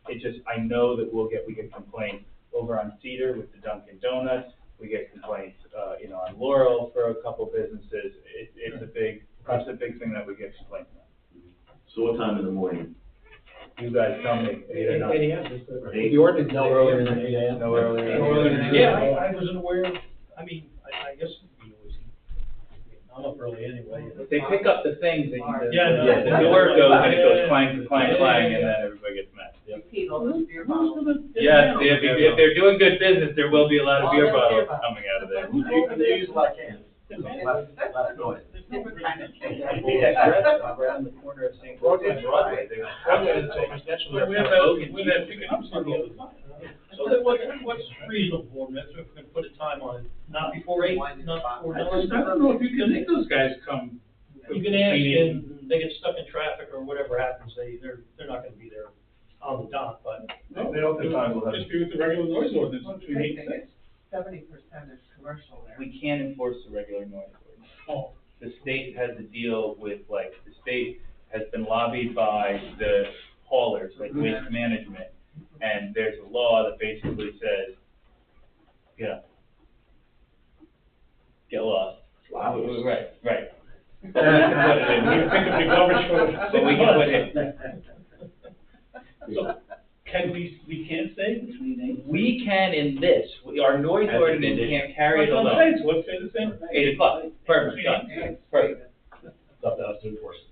It just, I know that we get complaints over on Cedar with the Dunkin' Donuts, we get complaints, on Laurel for a couple businesses. It's a big thing that we get complaints on. So what time in the morning? You guys tell me, 8 or 9. 8 AM is the ordinance. No earlier than 8 AM? No earlier. No earlier than 8 Yeah, AM. I wasn't aware of, I guess it'd be noisy. I'm up early anyway. They pick up the things and Yeah, no. the door goes and it goes clang, clang, clang, and then everybody gets mad. Repeat all those beer bottles. Yes, if they're doing good business, there will be a lot of beer bottles coming out of there. They use a lot of cans. Less noise. Different kind of thing. Around the corner of St. Louis and Broadway, they We have that picking up Sunday all the time. So then what's reasonable, board members, if we can put a time on it, not before 8, not before 9? I don't know if you can make those guys come. You can ask, and they get stuck in traffic or whatever happens, they're not gonna be there on the dot, but. They oftentimes will have. Just be with the regular noise ordinance between 8 and 6. 70% is commercial there. We can't enforce the regular noise ordinance. Oh. The state has to deal with, the state has been lobbied by the haulers, like waste management, and there's a law that basically says, get lost. Right. But we can put it, So, we can't say between 8? we can in this, our noise As a ordinance condition. can't carry it alone. So let's say the same thing. 8 o'clock, perfect, done, perfect. It's up to us to enforce it.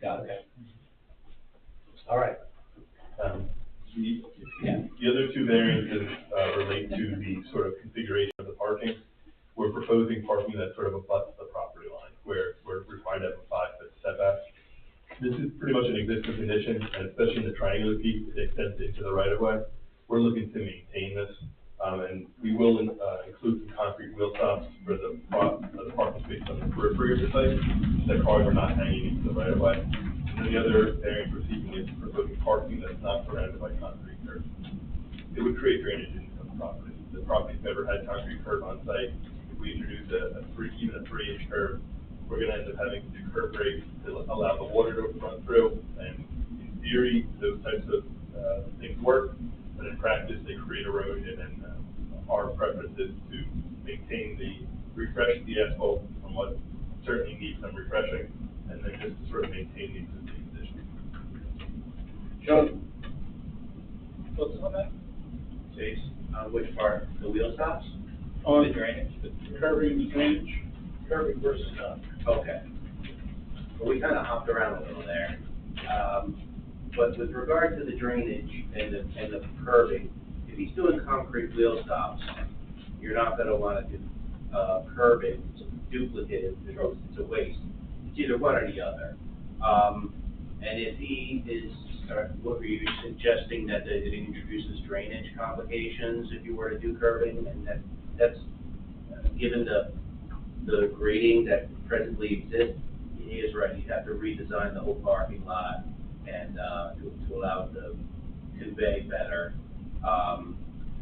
Got it. All right. The other two variances relate to the sort of configuration of the parking. We're proposing parking that sort of abuts the property line, where we're required to have a 5-foot setback. This is pretty much an existing condition, and especially in the triangular piece, it extends into the right-of-way. We're looking to maintain this, and we will include some concrete wheel stops for the parking space on the periphery of the site, that cars are not hanging into the right-of-way. And then the other variance we're seeking is proposing parking that's not surrounded by concrete curb. it would create drainage in the property. The property's never had concrete curb on site. If we introduce even a 3-inch curb, we're gonna end up having to do curb breaks to allow the water to run through. And in theory, those types of, things work, but in practice, they create erosion, and, our preference is to refresh the asphalt from what certainly needs some refreshing, and then just sort of maintain the existing condition. John? Thoughts on that? Chase, which part, the wheel stops? On The drainage? the curbing and the drainage, curbing versus not. Okay. Well, we kind of hopped around a little there. But with regard to the drainage and the curbing, if he's doing concrete wheel stops, you're not gonna wanna do, curbing duplicative, because it's a waste. It's either one or the other. And if he is, what were you suggesting, that it introduces drainage complications if you were to do curbing? And that's, given the grading that presently exists, he is right, you'd have to redesign the whole parking lot and, to allow it to convey better.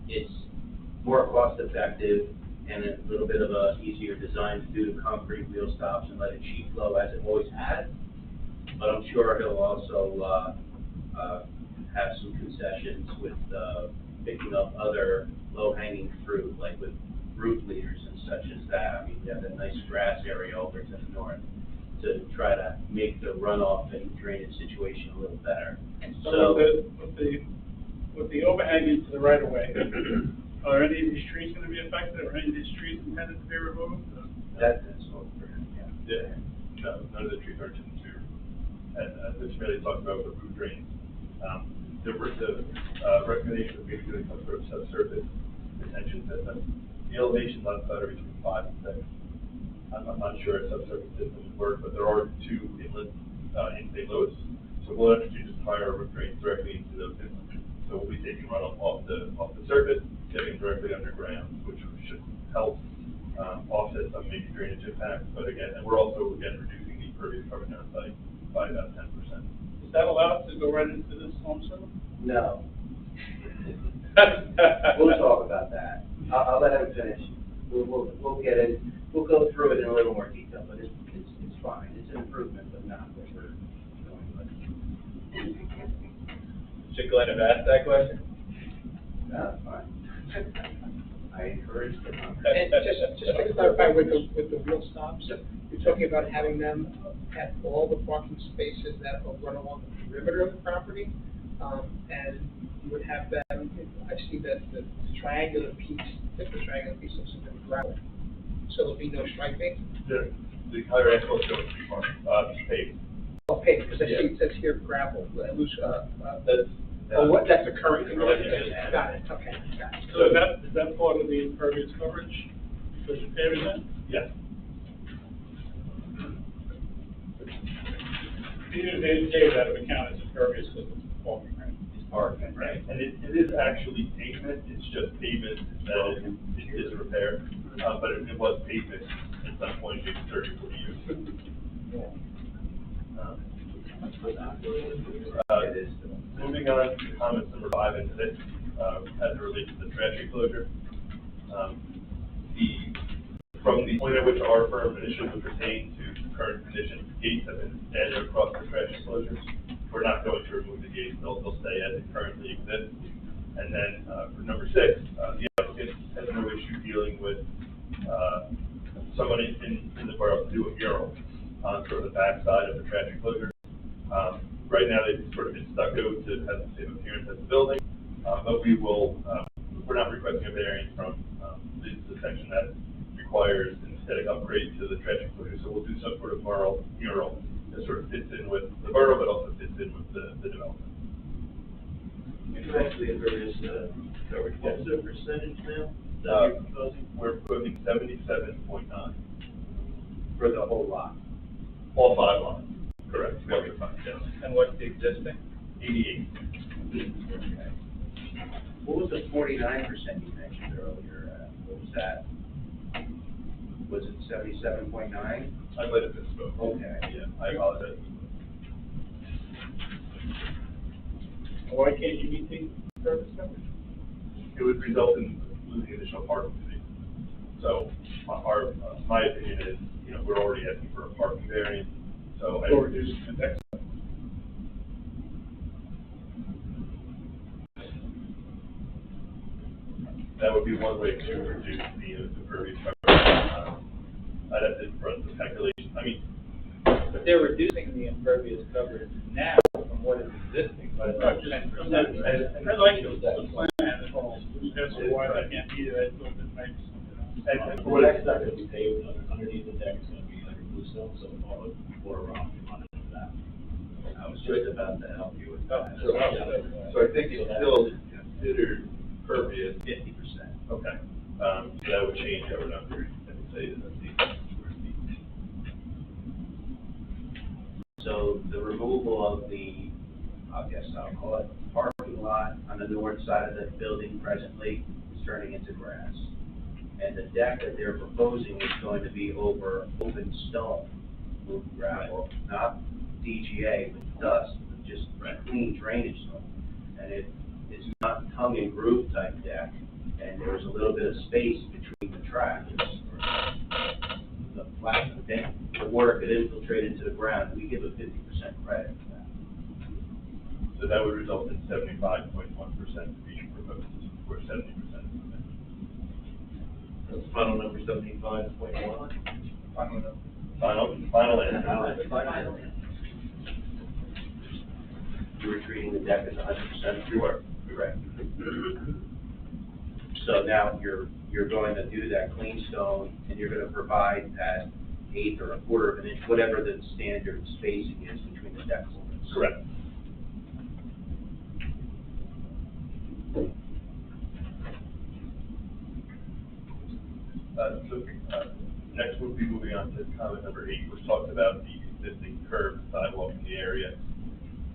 It's more cost effective and a little bit of a easier design to do the concrete wheel stops and let it sheet flow as it always has. But I'm sure he'll also, have some concessions with, picking up other low-hanging fruit, like with roof leaders and such as that. I mean, we have that nice grass area over to the north to try to make the runoff and drainage situation a little better. So with the overhanging to the right of way, are any of these trees gonna be affected, or any of these trees intended to be removed? That's all, Yeah, no, none of the trees are to be removed. And, this really talks about the roof drains. The recommendation would be to do some sort of subsurface retention system. The elevations on site are between 5 and 6. I'm not sure a subsurface system would work, but there are 2 inlet, in-bay loads. So we'll actually just fire roof drains directly into those inlets. So we'll be taking runoff off the surface, getting directly underground, which should help, offset some maybe drainage impacts. But again, and we're also, reducing the impervious coverage on site by about 10%. Is that allowed to go right into this home center? No. We'll talk about that. I'll let him finish. We'll get it, we'll go through it in a little more detail, but it's fine. It's an improvement, but not what we're going with. Should Glenn have asked that question? No, it's fine. I encourage the And just to clarify with the wheel stops, you're talking about having them at all the parking spaces that will run along the perimeter of the property, and you would have them, I see that the triangular piece, the triangular piece looks like a gravel, so there'll be no striping. The entire asphalt is going to be paved. Oh, paved, because I see it says here gravel, loose, That's that's the current. Yeah. Got it, okay, got it. So is that part of the impervious coverage, because you're paving that? Yes. They didn't say that it would count as impervious because it's parking, right? It's parking, right? And it is actually pavement, it's just pavement that is in disrepair, but it was pavement at some point, maybe 30, 40 years. Moving on to comments number 5 and 6, as it relates to the trash enclosure. From the point at which our firm initially was retained to current condition, gates have been added across the trash enclosures. We're not going to remove the gates, they'll stay as it currently exists. And then, for number 6, the applicant has no issue dealing with, someone in the borough to do a mural on sort of the back side of the trash enclosure. Right now, they've sort of been stucco to have the same appearance as the building, but we're not requesting a variance from, the section that requires an aesthetic upgrade to the trash enclosure, so we'll do some sort of mural that sort of fits in with the borough, but also fits in with the development. It's actually a various, coverage. What's the percentage now that you're proposing? We're proposing 77.9 For the whole lot. all 5 lots. Correct. Yes. And what's the existing? 88. Okay. What was the 49% you mentioned earlier? What was that? Was it 77.9? I might have misspoke. Okay. Yeah, I apologize. Why can't you meet the impervious coverage? it would result in losing additional parking space. So my opinion is, you know, we're already asking for a parking variance, so I Or would reduce the deck. that would be one way to reduce the impervious coverage. I'd have to run the calculation. I mean, But they're reducing the impervious coverage now from what is existing by about 10%. I like the plan at all, that's why I can't be there, I thought that might be something else. The deck's not gonna be paved, underneath the deck is gonna be like a bluestone, so all the water runoff will run into that. I was just about to help you with that. so I think it's still considered pervious. 50%. Okay. So that would change our number, I would say, to the So the removal of the, I guess I'll call it, parking lot on the north side of the building presently is turning into grass. And the deck that they're proposing is going to be over open stone, moved gravel, not DGA with dust, but just clean drainage stone. And it is not tongue and groove type deck, and there's a little bit of space between the tracks. The flat, the water could infiltrate into the ground, we give a 50% credit for that. So that would result in 75.1% being proposed, or 70%. Final number 75.1. Final answer. You were treating the deck as 100%? You are. Correct. So now you're going to do that clean stone, and you're gonna provide that eighth or a quarter of an inch, whatever the standard spacing is between the deck holders. Correct. Next we'll be moving on to comment number 8, which talks about the existing curb and sidewalk in the area.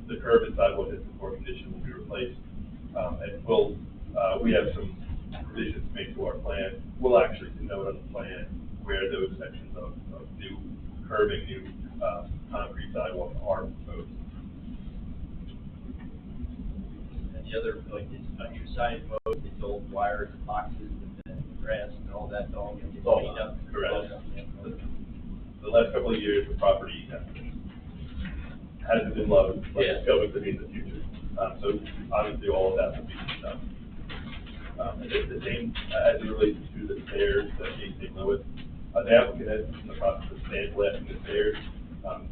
The curb and sidewalk is in poor condition, will be replaced. And we have some revisions made to our plan. We'll actually denote on the plan where those sections of new curbing, new concrete sidewalk are proposed. And the other point is, on your side mode, it's old wires and boxes and grass and all that's all gonna get cleaned up. Correct. The last couple of years, the property hasn't been loved, but it's going to be in the future. So obviously, all of that will be done. And it's the same as it relates to the stairs that St. Louis. The applicant is in the process of sandblasting the stairs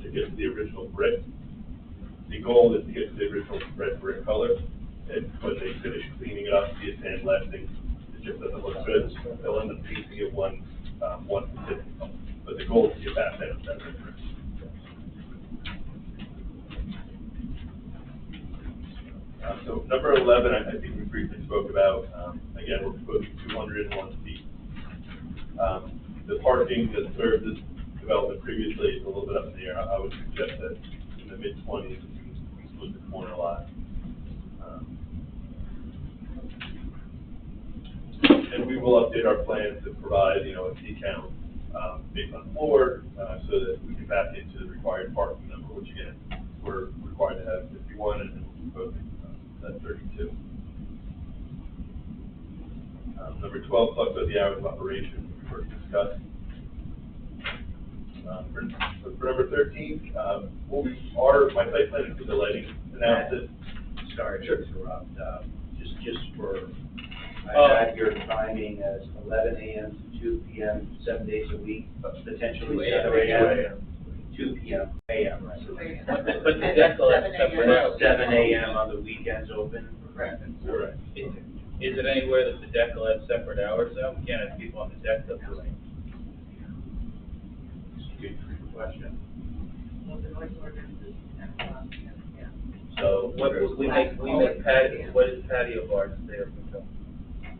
to get to the original brick. The goal is to get to the original red brick color. And when they finish cleaning it up via sandblasting, it just doesn't look good. They'll end up painting it one specific color. But the goal is to get back that red brick. So number 11, I think we briefly spoke about. Again, we're proposing 201 feet. The parking that served this development previously is a little bit up in the air. I would suggest that in the mid-20s, if you can split the corner lot. And we will update our plans to provide, a seat count based on floor, so that we can back into the required parking number, which again, we're required to have 51, and then we're proposing that 32. Number 12 talks about the hours of operation we first discussed. For number 13, my site plan is for the lighting analysis. Sorry to interrupt, just for, I had your timing as 11 a.m. to 2 p.m., 7 days a week, but potentially 7 a.m. 2 p.m. a.m., right? But the deck will have separate hours. 7 a.m. on the weekends open? Correct. Correct. Is it anywhere that the deck will have separate hours though? We can't have people on the deck till late. Good question. Well, the noise ordinance is 10 o'clock, yeah. So we make patio, what is patio bars there?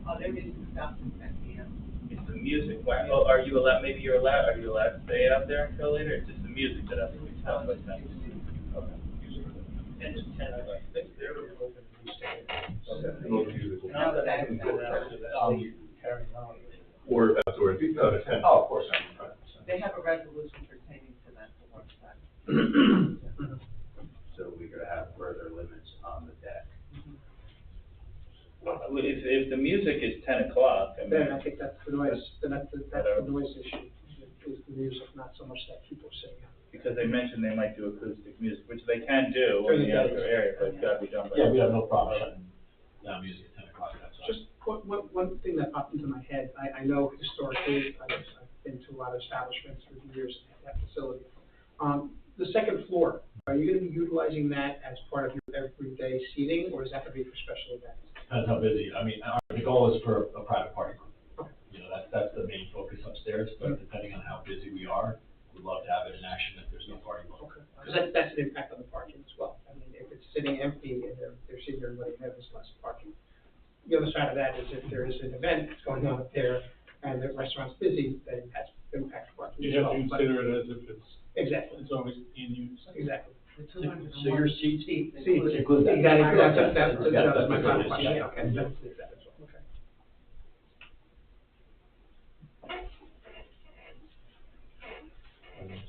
Oh, their music stops at 10 p.m. It's the music, are you allowed to stay out there until later? It's just the music that has to be stopped by 10. Okay. And it's 10 o'clock. No, that's Carrying on. Or if that's where it's Oh, of course. They have a resolution pertaining to that for one side. So we're gonna have further limits on the deck. If the music is 10 o'clock, I mean. Then I think that's the noise, then that's the noise issue, is the music, not so much that people are sitting out. Because they mentioned they might do acoustic music, which they can do in the outdoor area, but it's gotta be done by. Yeah, we have no problem shutting down music at 10 o'clock, that's all. Just one thing that popped into my head, I know historically, I've been to a lot of establishments through the years at that facility. The second floor, are you gonna be utilizing that as part of your everyday seating, or is that gonna be for special events? Depends how busy, I mean, the goal is for a private party room. You know, that's the main focus upstairs, but depending on how busy we are, we'd love to have it in action if there's no party room. Okay, because that's an impact on the parking as well. I mean, if it's sitting empty and they're sitting there and letting have this less parking. The other side of that is if there is an event that's going on up there and the restaurant's busy, then it has impact parking as You well. have to consider it as if Exactly. it's always being used. Exactly. So your seats. Seats. Include that. That was my Yeah, final question, yeah. okay, that's that as well, okay.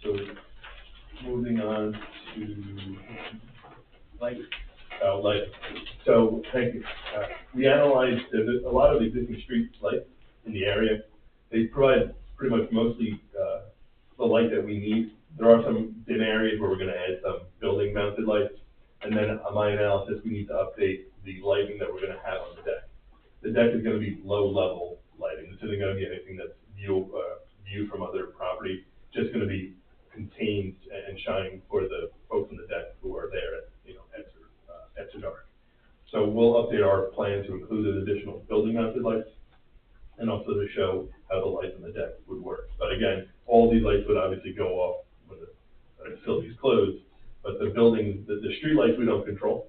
So, moving on to Like, light. So, thank you. We analyzed, there's a lot of existing street lights in the area. They provide pretty much mostly, the light that we need. There are some dim areas where we're gonna add some building mounted lights. And then on my analysis, we need to update the lighting that we're gonna have on the deck. The deck is gonna be low level lighting. This isn't gonna be anything that's viewed from other property, just gonna be contained and shining for the folks on the deck who are there at, after dark. So we'll update our plan to include an additional building mounted lights and also to show how the lights on the deck would work. But again, all these lights would obviously go off when the facility is closed, but the building, the street lights we don't control,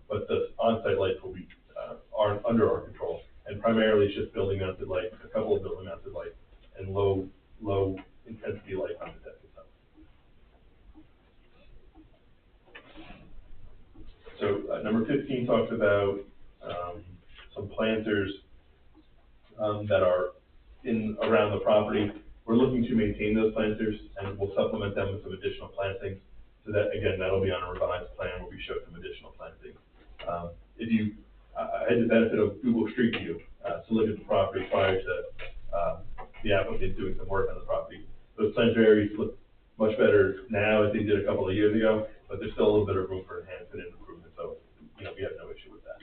but the on-site lights will be, are under our control. And primarily it's just building mounted lights, a couple of building mounted lights, and low intensity light on the deck itself. So, number 15 talks about, some planters, that are around the property. We're looking to maintain those planters, and we'll supplement them with some additional plantings. So that, again, that'll be on a revised plan where we show some additional plantings. I had the benefit of Google Street View, to look at the property prior to, the applicant doing some work on the property. Those planter areas look much better now as they did a couple of years ago, but there's still a little bit of room for enhancement and improvement, so, we have no issue with that.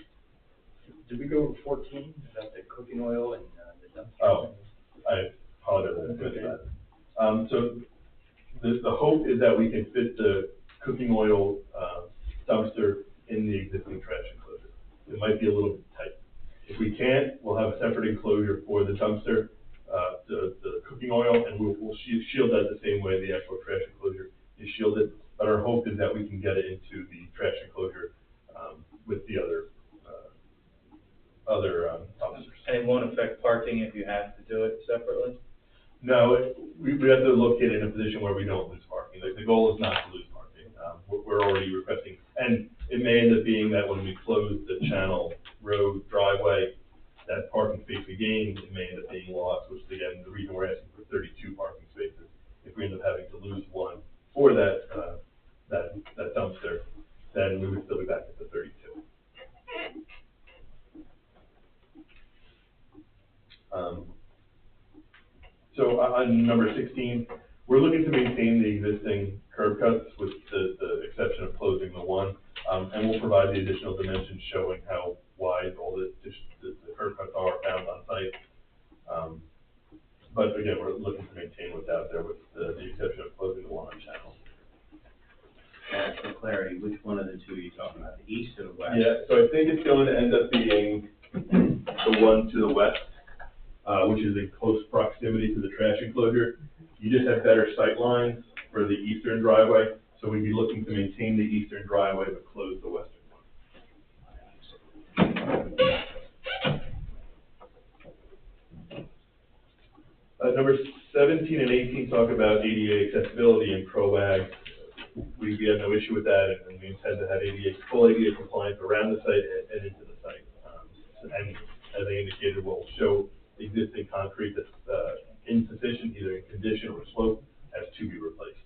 Did we go over 14 about the cooking oil and the dumpster? Oh, I apologize, I missed that. So the hope is that we can fit the cooking oil, dumpster in the existing trash enclosure. It might be a little bit tight. If we can't, we'll have a separate enclosure for the dumpster, the cooking oil, and we'll shield that the same way the actual trash enclosure is shielded. But our hope is that we can get it into the trash enclosure, with the other dumpsters. and it won't affect parking if you have to do it separately? No, we have to locate it in a position where we don't lose parking. The goal is not to lose parking. We're already requesting, and it may end up being that when we close the Channel Road driveway, that parking space we gained, it may end up being lost, which is again, the reason we're asking for 32 parking spaces. If we end up having to lose one for that dumpster, then we would still be back at the 32. So on number 16, we're looking to maintain the existing curb cuts with the exception of closing the one, and we'll provide the additional dimensions showing how wide all the curb cuts are found on site. But again, we're looking to maintain what's out there with the exception of closing the one on Channel. And for clarity, which one of the two are you talking about, the east or the west? Yeah, so I think it's going to end up being the one to the west, which is in close proximity to the trash enclosure. You just have better sight lines for the eastern driveway, so we'd be looking to maintain the eastern driveway but close the western one. Numbers 17 and 18 talk about ADA accessibility and PROAG. We have no issue with that, and we intend to have full ADA compliance around the site and into the site. And as I indicated, we'll show existing concrete that's insufficient, either in condition or slope, as to be replaced.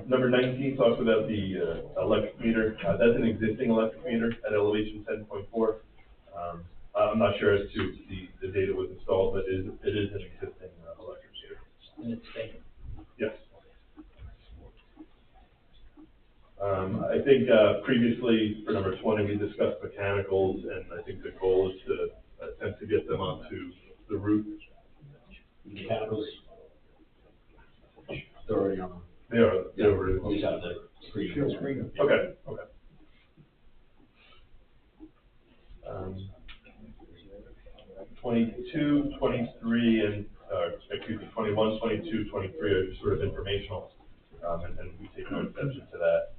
Number 19 talks about the electric meter. That's an existing electric meter at elevation 10.4. I'm not sure as to the date it was installed, but it is an existing electric meter. And it's staying. Yes. I think previously for number 20, we discussed mechanicals, and I think the goal is to attempt to get them onto the roof. Mechanicals, they're already on. They are. Yeah, we just have the screen. Okay, okay. 22, 23, and, excuse me, 21, 22, 23 are just sort of informational, and we take no exception to that.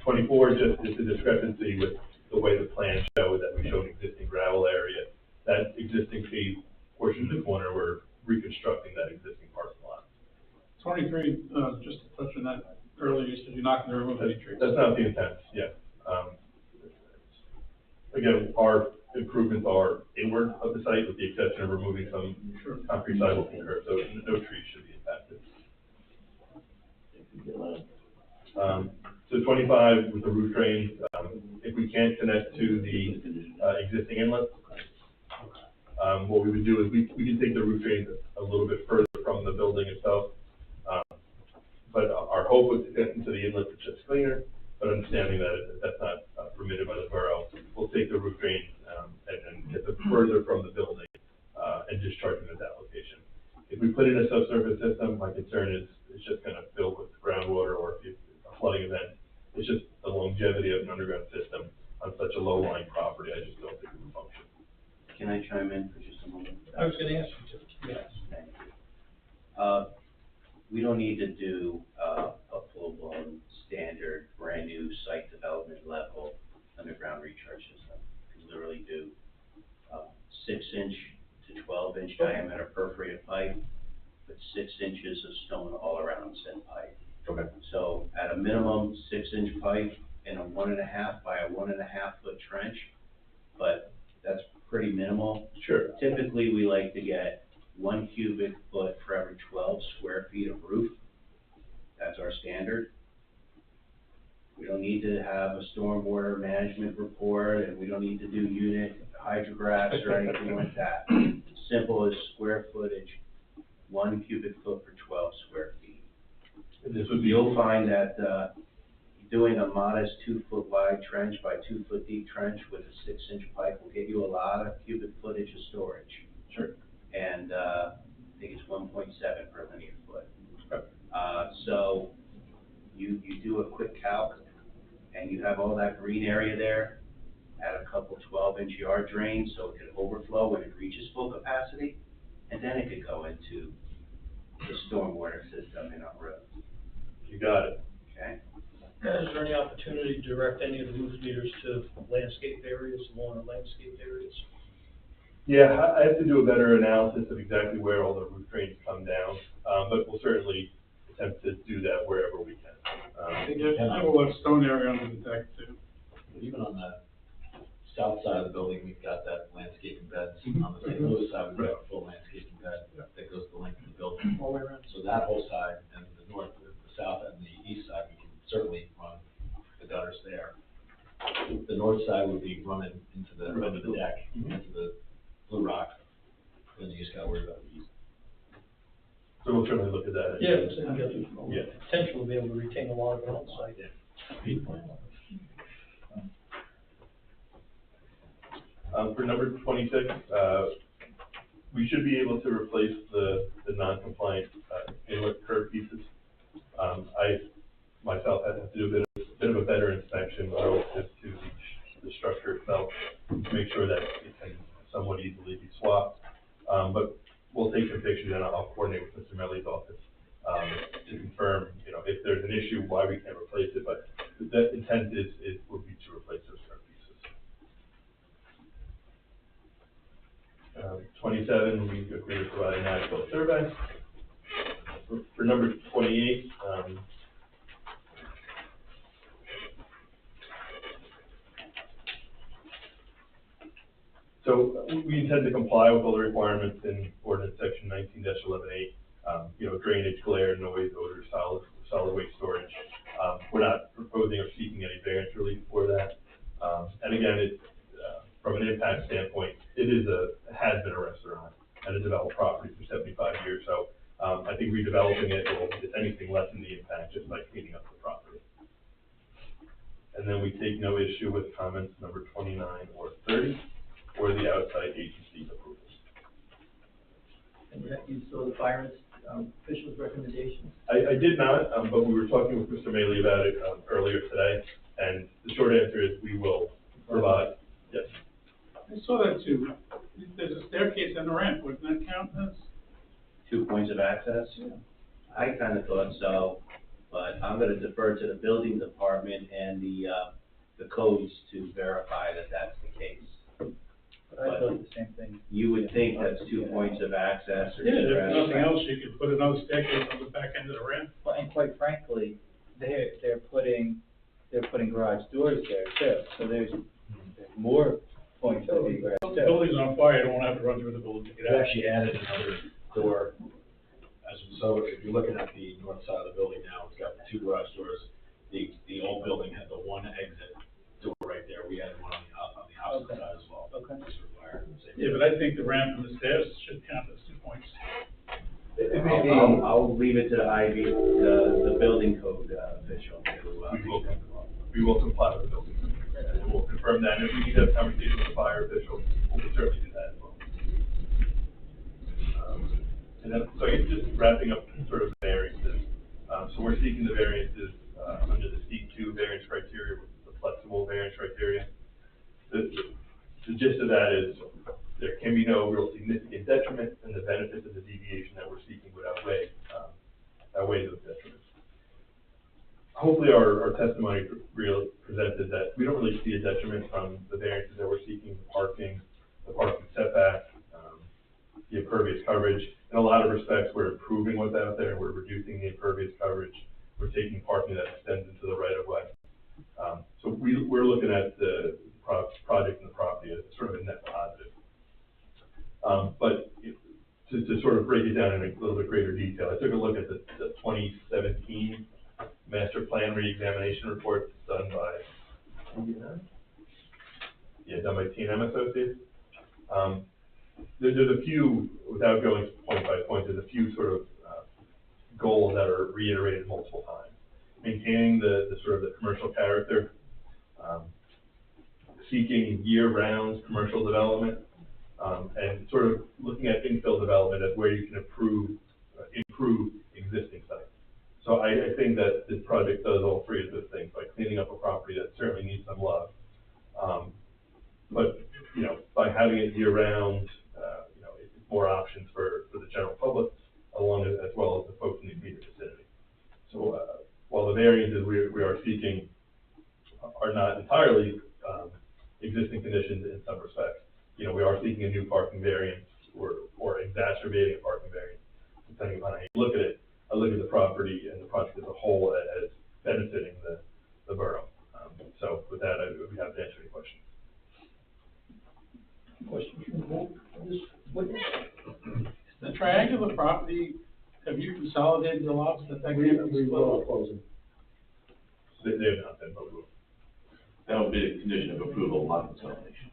24 just is a discrepancy with the way the plans show that we show an existing gravel area. That existing paved portion of the corner, we're reconstructing that existing parking lot. 23, just to touch on that earlier, you said you're not going to remove any trees. That's not the intent, yeah. Again, our improvements are inward of the site with the exception of removing some concrete sidewalk and curb, so no trees should be impacted. So 25 with the roof drain, if we can't connect to the existing inlet, what we would do is we can take the roof drain a little bit further from the building itself. But our hope was to get into the inlet, which is cleaner, but understanding that that's not permitted by the borough, we'll take the roof drain and get them further from the building and discharge them at that location. If we put in a subsurface system, my concern is it's just going to fill with groundwater, or if a flooding event, it's just the longevity of an underground system on such a low-lying property. I just don't think it would function. Can I chime in for just a moment? I was gonna ask you to. Yes, thank you. We don't need to do a full-blown standard, brand-new site development level underground recharge system. We can literally do 6-inch to 12-inch diameter perforated pipe with 6 inches of stone all around said pipe. Okay. So at a minimum, 6-inch pipe in a 1.5 by a 1.5 foot trench, but that's pretty minimal. Sure. Typically, we like to get 1 cubic foot for every 12 square feet of roof. That's our standard. We don't need to have a stormwater management report, and we don't need to do unit hydrographs or anything like that. Simple as square footage, 1 cubic foot per 12 square feet. And this would be. You'll find that doing a modest 2-foot wide trench by 2-foot deep trench with a 6-inch pipe will get you a lot of cubic footage of storage. Sure. And I think it's 1.7 per linear foot. Okay. So you do a quick calc, and you have all that green area there, add a couple 12-inch yard drains so it can overflow when it reaches full capacity, and then it could go into the stormwater system in our road. You got it. Okay? Is there any opportunity to direct any of the roof leaders to landscape areas, lawn or landscape areas? Yeah, I have to do a better analysis of exactly where all the roof drains come down, but we'll certainly attempt to do that wherever we can. I think there's a little stone area under the deck too. Even on the south side of the building, we've got that landscaping bed. On the St. Louis side, we've got a full landscaping bed that goes the length of the building. All the way around. So that whole side, and the north, the south, and the east side, we can certainly run the gutters there. The north side would be running into the deck, into the blue rock, then you just gotta worry about the east. So we'll certainly look at that. Yeah, so you get Yeah. the potential to be able to retain a lot of it on site. For number 26, we should be able to replace the non-compliant inlet curb pieces. I myself had to do a bit of a better inspection relative to the structure itself to make sure that it can somewhat easily be swapped. But we'll take some pictures and I'll coordinate with Mr. Melly's office to confirm, if there's an issue, why we can't replace it. But the intent would be to replace those curb pieces. 27, we agree to provide an as-built survey. For number 28, so we intend to comply with all the requirements in ordinance section 19-11A, drainage, glare, noise, odor, solid waste storage. We're not proposing or seeking any variance relief for that. And again, from an impact standpoint, has been a restaurant and a developed property for 75 years. So I think redeveloping it will, if anything, lessen the impact just by cleaning up the property. And then we take no issue with comments number 29 or 30, or the outside agency approvals. And you saw the fire official's recommendations? I did not, but we were talking with Mr. Maley about it earlier today, and the short answer is we will provide, yes. I saw that too. There's a staircase and a ramp, wouldn't that count as? 2 points of access? I kind of thought so, but I'm gonna defer to the building department and the codes to verify that that's the case. I thought the same thing. You would think that's 2 points of access or. Yeah, if nothing else, you could put another staircase on the back end of the ramp. Well, and quite frankly, they're putting garage doors there too, so there's more points of egress. If the building's on fire, you don't have to run through the building to get We out. actually added another door. So if you're looking at the north side of the building now, it's got the 2 garage doors. The old building had the 1 exit door right there. We added one on the opposite side as well. Okay. Just for fire safety. Yeah, but I think the ramp and the stairs should count as 2 points. I'll leave it to the the building code official to, We will comply with the building. And we'll confirm that, and if we need to have a conversation with the fire official, we'll certainly do that as well. And then, so I guess just wrapping up sort of variances. So we're seeking the variances under the C2 variance criteria, the flexible variance criteria. The gist of that is there can be no real significant detriment, and the benefits of the deviation that we're seeking would outweigh those detriments. Hopefully our testimony presented that we don't really see a detriment from the variances that we're seeking, the parking setback, the impervious coverage. In a lot of respects, we're improving what's out there. We're reducing the impervious coverage. We're taking parking that extends into the right of way. So we're looking at the project and the property as sort of a net positive. But to sort of break it down in a little bit greater detail, I took a look at the 2017 master plan re-examination report done by T&M Associates. There's a few, without going point by point, there's a few sort of goals that are reiterated multiple times. Maintaining the sort of the commercial character, seeking year-round commercial development, and sort of looking at infill development as where you can improve existing sites. So I think that this project does all 3 of those things by cleaning up a property that certainly needs some love. But, by having it year-round, it's more options for the general public, as well as the folks in the immediate vicinity. So while the variances we are seeking are not entirely existing conditions in some respects, we are seeking a new parking variance or exacerbating a parking variance, depending upon how you look at it. I look at the property and the project as a whole as benefiting the borough. So with that, I would be happy to answer any questions. The triangular property, have you consolidated the lots that that We can be will close them. They have not been, but we will. That would be a condition of approval, lot consolidation.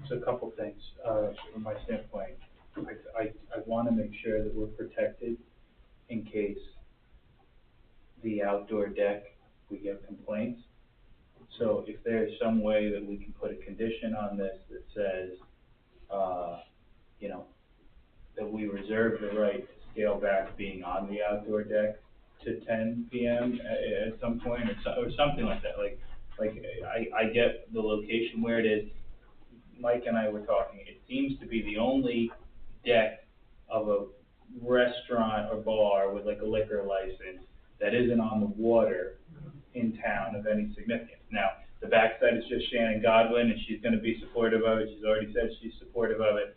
So a couple things, from my standpoint. I want to make sure that we're protected in case the outdoor deck, we get complaints. So if there's some way that we can put a condition on this that says, that we reserve the right to scale back being on the outdoor deck to 10 PM at some point, or something like that. Like I get the location where it is. Mike and I were talking, it seems to be the only deck of a restaurant or bar with like a liquor license that isn't on the water in town of any significance. Now, the backside is just Shannon Godwin, and she's gonna be supportive of it. She's already said she's supportive of it.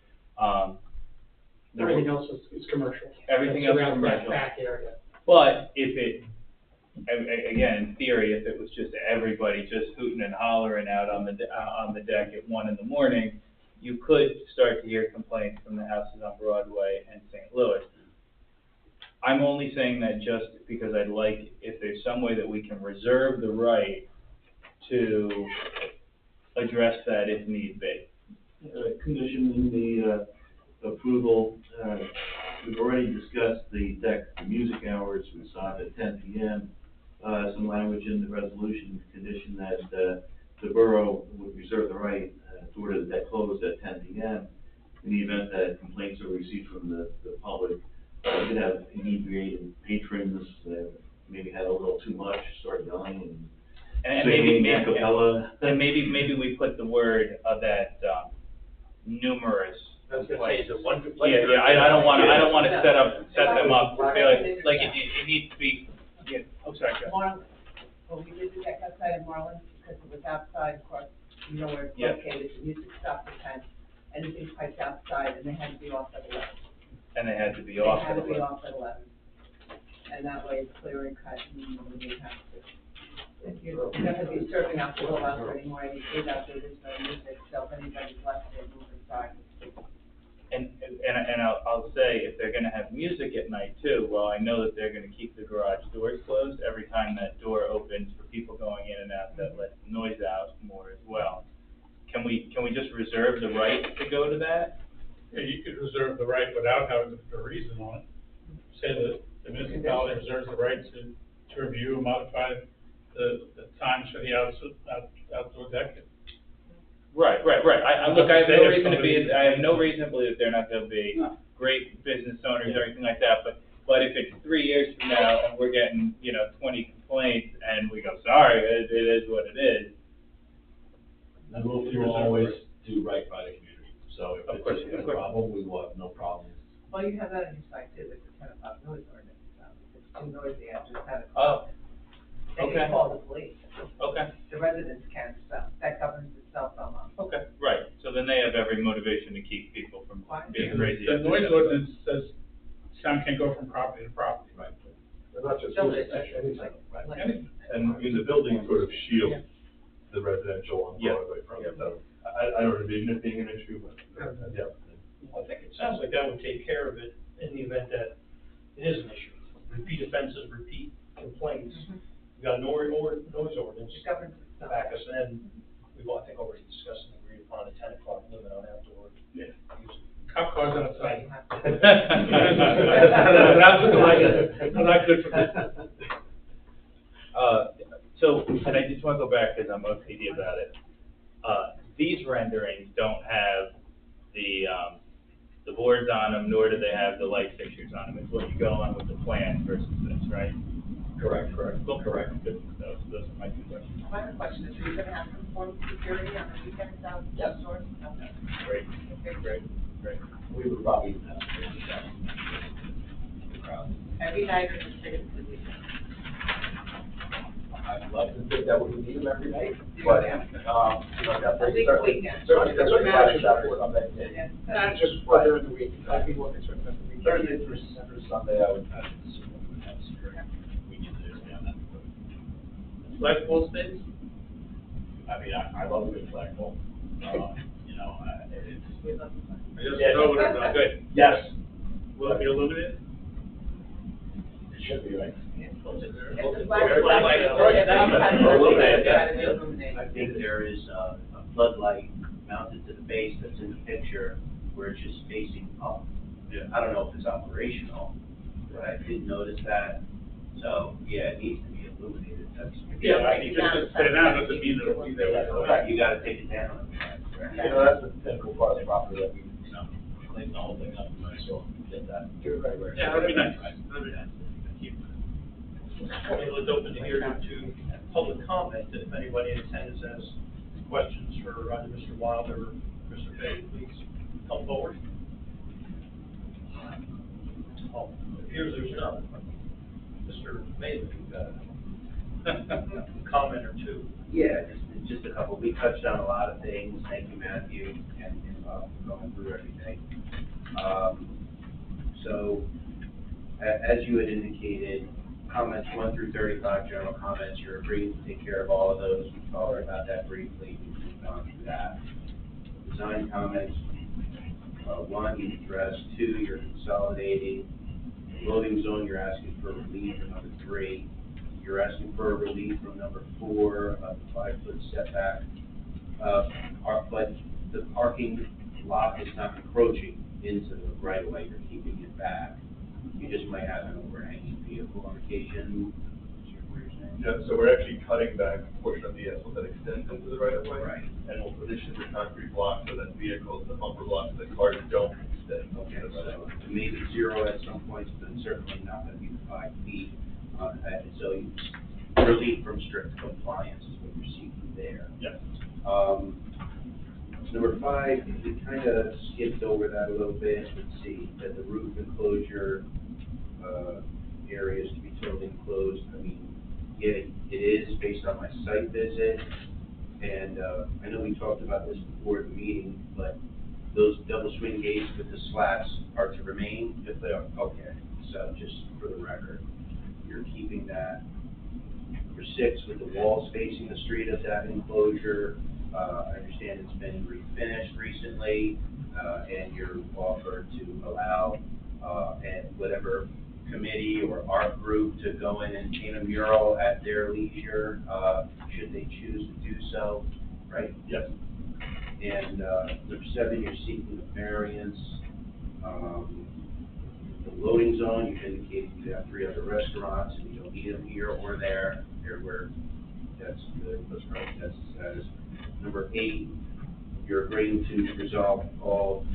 Everything else is commercial. Everything else is Around that commercial. back area. But if it, again, in theory, if it was just everybody just hooting and hollering out on the deck at 1 a.m, you could start to hear complaints from the houses on Broadway and St. Louis. I'm only saying that just because I'd like, if there's some way that we can reserve the right to address that if need be. Condition in the approval, we've already discussed the music hours, we saw it at 10 p.m. Some language in the resolution condition that the borough would reserve the right to order the deck closed at 10 p.m. in the event that complaints are received from the public. We could have inebriated patrons that maybe had a little too much, started yelling and singing a cappella. And maybe we put the word that numerous. I was gonna say, is it one to Yeah, I don't wanna set them up, like it needs to be, yeah, oh, sorry, go ahead. Marlin, well, we did the deck outside of Marlin because it was outside, of course, you know where it's Yeah. located, the music stopped at 10, anything piped outside, and they had to be off at 11. And they had to be They off. had to be off at 11. And that way it's clear and cut, and you wouldn't have to. If you're not gonna be serving alcohol out there anymore, and you see that there's no music, so if anybody's left there, move inside. And I'll say, if they're gonna have music at night too, well, I know that they're gonna keep the garage doors closed. Every time that door opens for people going in and out, that lets noise out more as well. Can we just reserve the right to go to that? Yeah, you could reserve the right without having to put a reason on it. Say that the municipality reserves the right to review and modify the times for the outdoor deck. Right. Look, I have no reason to believe that they're not gonna be great business owners or anything like that, but if it's 3 years from now and we're getting, 20 complaints and we go, sorry, it is what it is. And we'll always do right by the community, so if Of course, it's a problem, we will have no problem. Well, you have that on your site too, with the 10 o'clock noise ordinance, if it's too noisy after 10 o'clock. Oh, They okay. can call the police. okay, The residents can, so that governs itself almost. okay, right, so then they have every motivation to keep people from being crazy. The noise ordinance says sound can't go from property to property. Right. They're not just So music, it's anything. like- Anything. And the building sort of shields the residential on Yeah. Broadway from it, so I don't envision it being an issue, but, yeah. I think it sounds like that would take care of it in the event that it is an issue. Repeat offenses, repeat complaints. We got noise ordinance It governs to itself. back us, and then we've, I think, already discussed and agreed upon a 10 o'clock limit on outdoor. Yeah. Cop cars Right, outside. you have to. That's not good for business. So, and I just wanna go back, cause I'm OCD about it. These renderings don't have the boards on them, nor do they have the light fixtures on them. It's what you go on with the plan versus this, right? Correct. Cool. Correct. Good. Those are my two questions. My other question is, are you gonna have some form of security on the weekends out Yes. stores? Okay. Great, Okay. great. We would probably have crowd. Every night or just the weekend? I'd love to think that we would need them every night, but, I think weekends. certainly Friday, Saturday, Sunday. Yeah. Not just for during the week, I'd be more concerned about the weekend. Thursday through Sunday, I would assume we would have security. We need to expand that. Flagpole stays? I mean, I love a good flagpole, it's. We love the fun. I just Yeah. know what it's not good. Yes. Will it be illuminated? It should be, right? It's a Very black. light, Illuminated. I think there is a floodlight mounted to the base that's in the picture where it's just facing up. Yeah. I don't know if it's operational, but I did notice that. So, yeah, it needs to be illuminated. That's. Yeah, you just put it out, doesn't mean it'll be there. Right, you gotta take it down. That's the pinnacle part of the property that we, clean the whole thing up, so get that. Right. Yeah, that'd be nice. That'd be nice. Okay, let's open the hearing to public comment, and if anybody in attendance has questions for either Mr. Wilder or Mr. Fay, please come forward. Oh, it appears there's none. Mr. Mays, you've got a comment or two. Yeah, just a couple. We touched on a lot of things. Thank you, Matthew, and for going through everything. So, as you had indicated, comments 1 through 35, general comments, you're agreeing to take care of all of those. We talked about that briefly. We've gone through that. Design comments, 1, you addressed. 2, you're consolidating Loading zone, you're asking for relief from number 3. You're asking for relief from number 4, a 5-foot setback. But the parking lot is not encroaching into the right of way, you're keeping it back. You just might have an overhanging vehicle on occasion. Yeah, so we're actually cutting back a portion of the asphalt that extends into the right of way. Right. And we'll position the concrete block so that vehicles, the bumper blocks, the cars don't extend. Okay, so maybe 0 at some points, but certainly not gonna be the 5 feet. So you, relief from strict compliance is what you're seeking there. Yes. Number 5, we kind of skipped over that a little bit. Let's see, that the roof enclosure, areas to be totally enclosed. I mean, yeah, it is based on my site visit. And, I know we talked about this before the meeting, but those double swing gates with the slats are to remain? Yes, they are. Okay, so just for the record, you're keeping that. Number 6, with the walls facing the street of that enclosure, I understand it's been refinished recently, and you're offered to allow, and whatever committee or art group to go in and paint a mural at their leisure, should they choose to do so, right? Yes. And, number 7, you're seeking a variance. The loading zone, you've indicated you have 3 other restaurants, and you don't need them here or there. They're where, that's good, that's right, that's the status. Number 8, you're agreeing to resolve all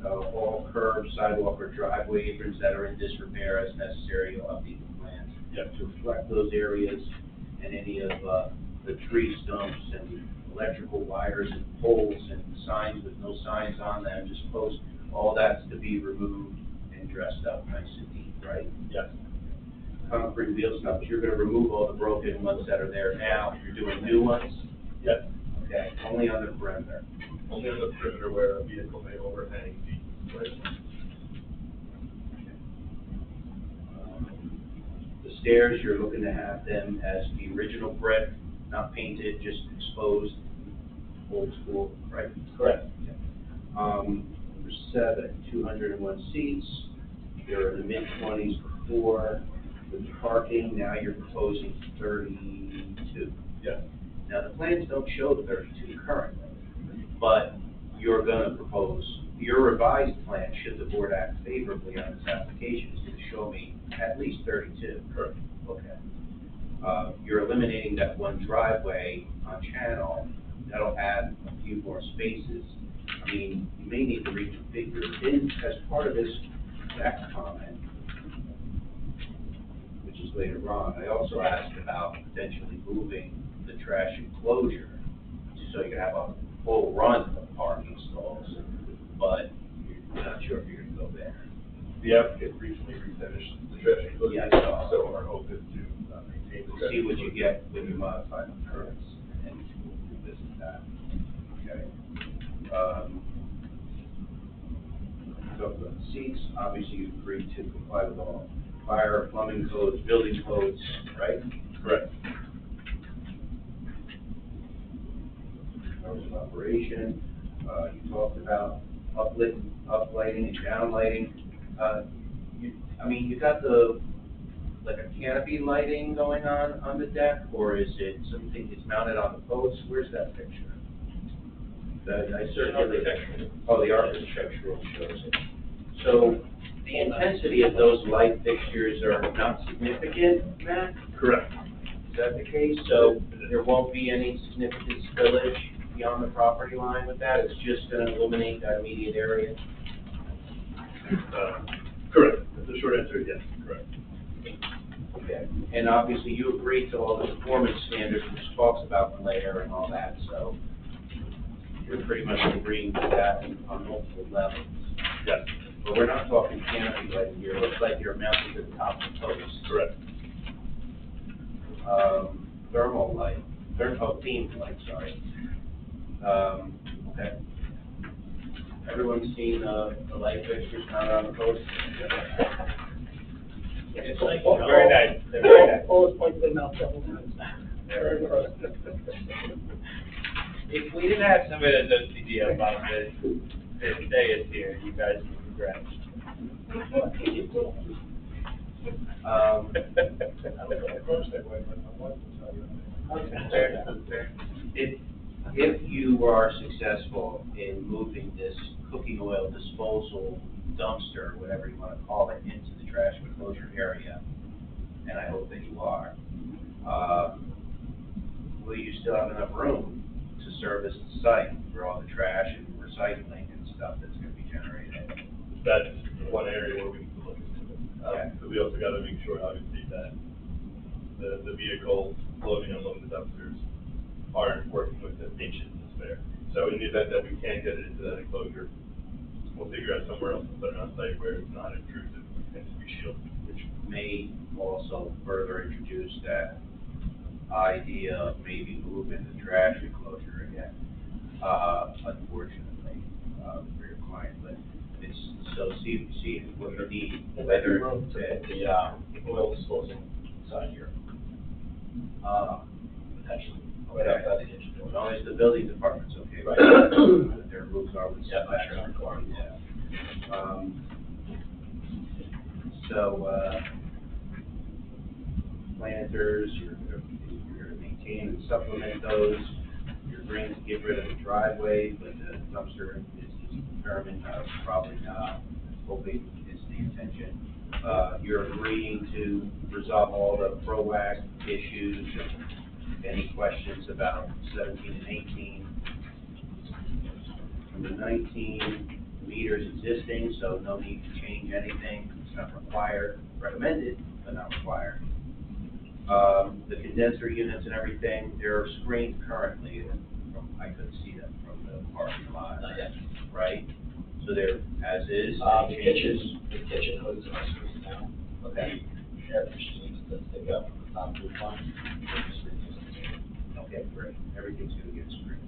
all curb, sidewalk, or driveway aprons that are in disrepair as necessary. You'll update the plans. Yep. To reflect those areas and any of, the tree stumps and electrical wires and poles and signs with no signs on them, just post, all that's to be removed and dressed up nice and neat, right? Yes. Concrete wheel stops, you're gonna remove all the broken ones that are there now, you're doing new ones? Yes. Okay, only on the perimeter. Only on the perimeter where a vehicle may overhang the right. The stairs, you're looking to have them as the original brick, not painted, just exposed, old school, right? Correct. Number 7, 201 seats. They're in the mid-20s before. With the parking, now you're proposing 32. Yes. Now, the plans don't show the 32 currently, but you're gonna propose, your revised plan, should the board act favorably on this application, is gonna show me at least 32. Correct. Okay. You're eliminating that one driveway on Channel, that'll add a few more spaces. I mean, you may need to reconfigure, as part of this deck comment, which is later on, I also asked about potentially moving the trash enclosure, so you can have a full run of parking stalls, but you're not sure if you're gonna go there. The applicant recently refinished the trash enclosure, Yes. so our hope is to maintain the trash. See what you get when you modify the curves, and we'll revisit that. Okay. So the seats, obviously you agreed to comply with all fire, plumbing codes, building codes, right? Correct. Hours of operation, you talked about uplighting and downlighting. I mean, you got like a canopy lighting going on the deck, or is it something that's mounted on the posts? Where's that picture? I circulated. Oh, the architectural shows it. So the intensity of those light fixtures are not significant, Matt? Correct. Is that the case? So there won't be any significant spillage beyond the property line with that? It's just gonna illuminate that immediate area? Correct. The short answer is yes, correct. Okay. And obviously you agreed to all the performance standards, which talks about glare and all that, so you're pretty much agreeing to that on multiple levels. Yes. But we're not talking canopy lighting here. It looks like you're mounted to the top of the post. Correct. Thermal light, themed light, sorry. Okay. Everyone's seen the light fixtures mounted on the post? It's like, Very nice, they're very nice. Always point to the mouth several times. Very good. If we didn't have somebody that's OCD about this, this day is here, you guys would regret. If you are successful in moving this cooking oil disposal dumpster, whatever you want to call it, into the trash enclosure area, and I hope that you are, will you still have enough room to service the site for all the trash and recycling and stuff that's going to be generated? That's one area where we need to look into it. Okay. But we also gotta make sure, obviously, that the vehicles loading and unloading the dumpsters aren't working with the inches to spare. So in the event that we can't get it into that enclosure, we'll figure out somewhere else to put it on site where it's not intrusive and to be shielded. Which may also further introduce that idea of maybe moving the trash enclosure again, unfortunately, for your client, but it's, so see what you need, whether room to put the oil disposal side here, potentially, right outside the kitchen door. as long as the building department's okay with Right. it, their roofs are with Yeah, setbacks. sure. Yeah. So, planters, you're gonna maintain and supplement those. You're agreeing to get rid of the driveway, but the dumpster is determined, probably not, hoping is the intention. You're agreeing to resolve all the PROAC issues, any questions about 17 and 18. Number 19, the meter is existing, so no need to change anything, it's not required, recommended, but not required. The condenser units and everything, they're screened currently, I couldn't see them from the parking lot. Not yet. Right? So they're as is, The any changes? kitchen hoods are screwed down. Okay. The air machines that stick up from the top roof line. Okay, great, everything's gonna get screened.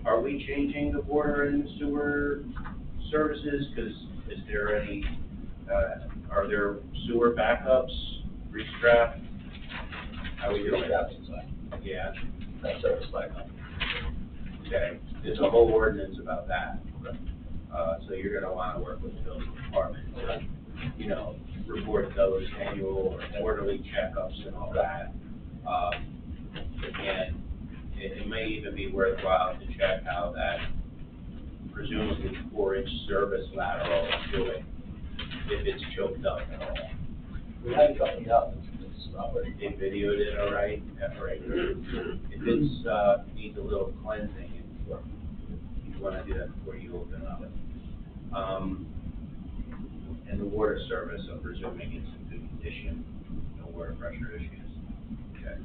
Are we changing the water and sewer services? Because is there any, are there sewer backups, restrap? How are we doing? Restrap inside. Yeah, That's service back up. okay, there's a whole ordinance about that. So you're gonna wanna work with the building department to, you know, report those annual or quarterly checkups and all that. And it may even be worthwhile to check how that presumably 4-inch service lateral is doing, if it's choked up at all. We had it coming up, it's operating. They videoed it all right? Yeah, right. If it's, needs a little cleansing, you wanna do that before you open up. And the water service, I'm presuming it's in good condition, no water pressure issues. Okay.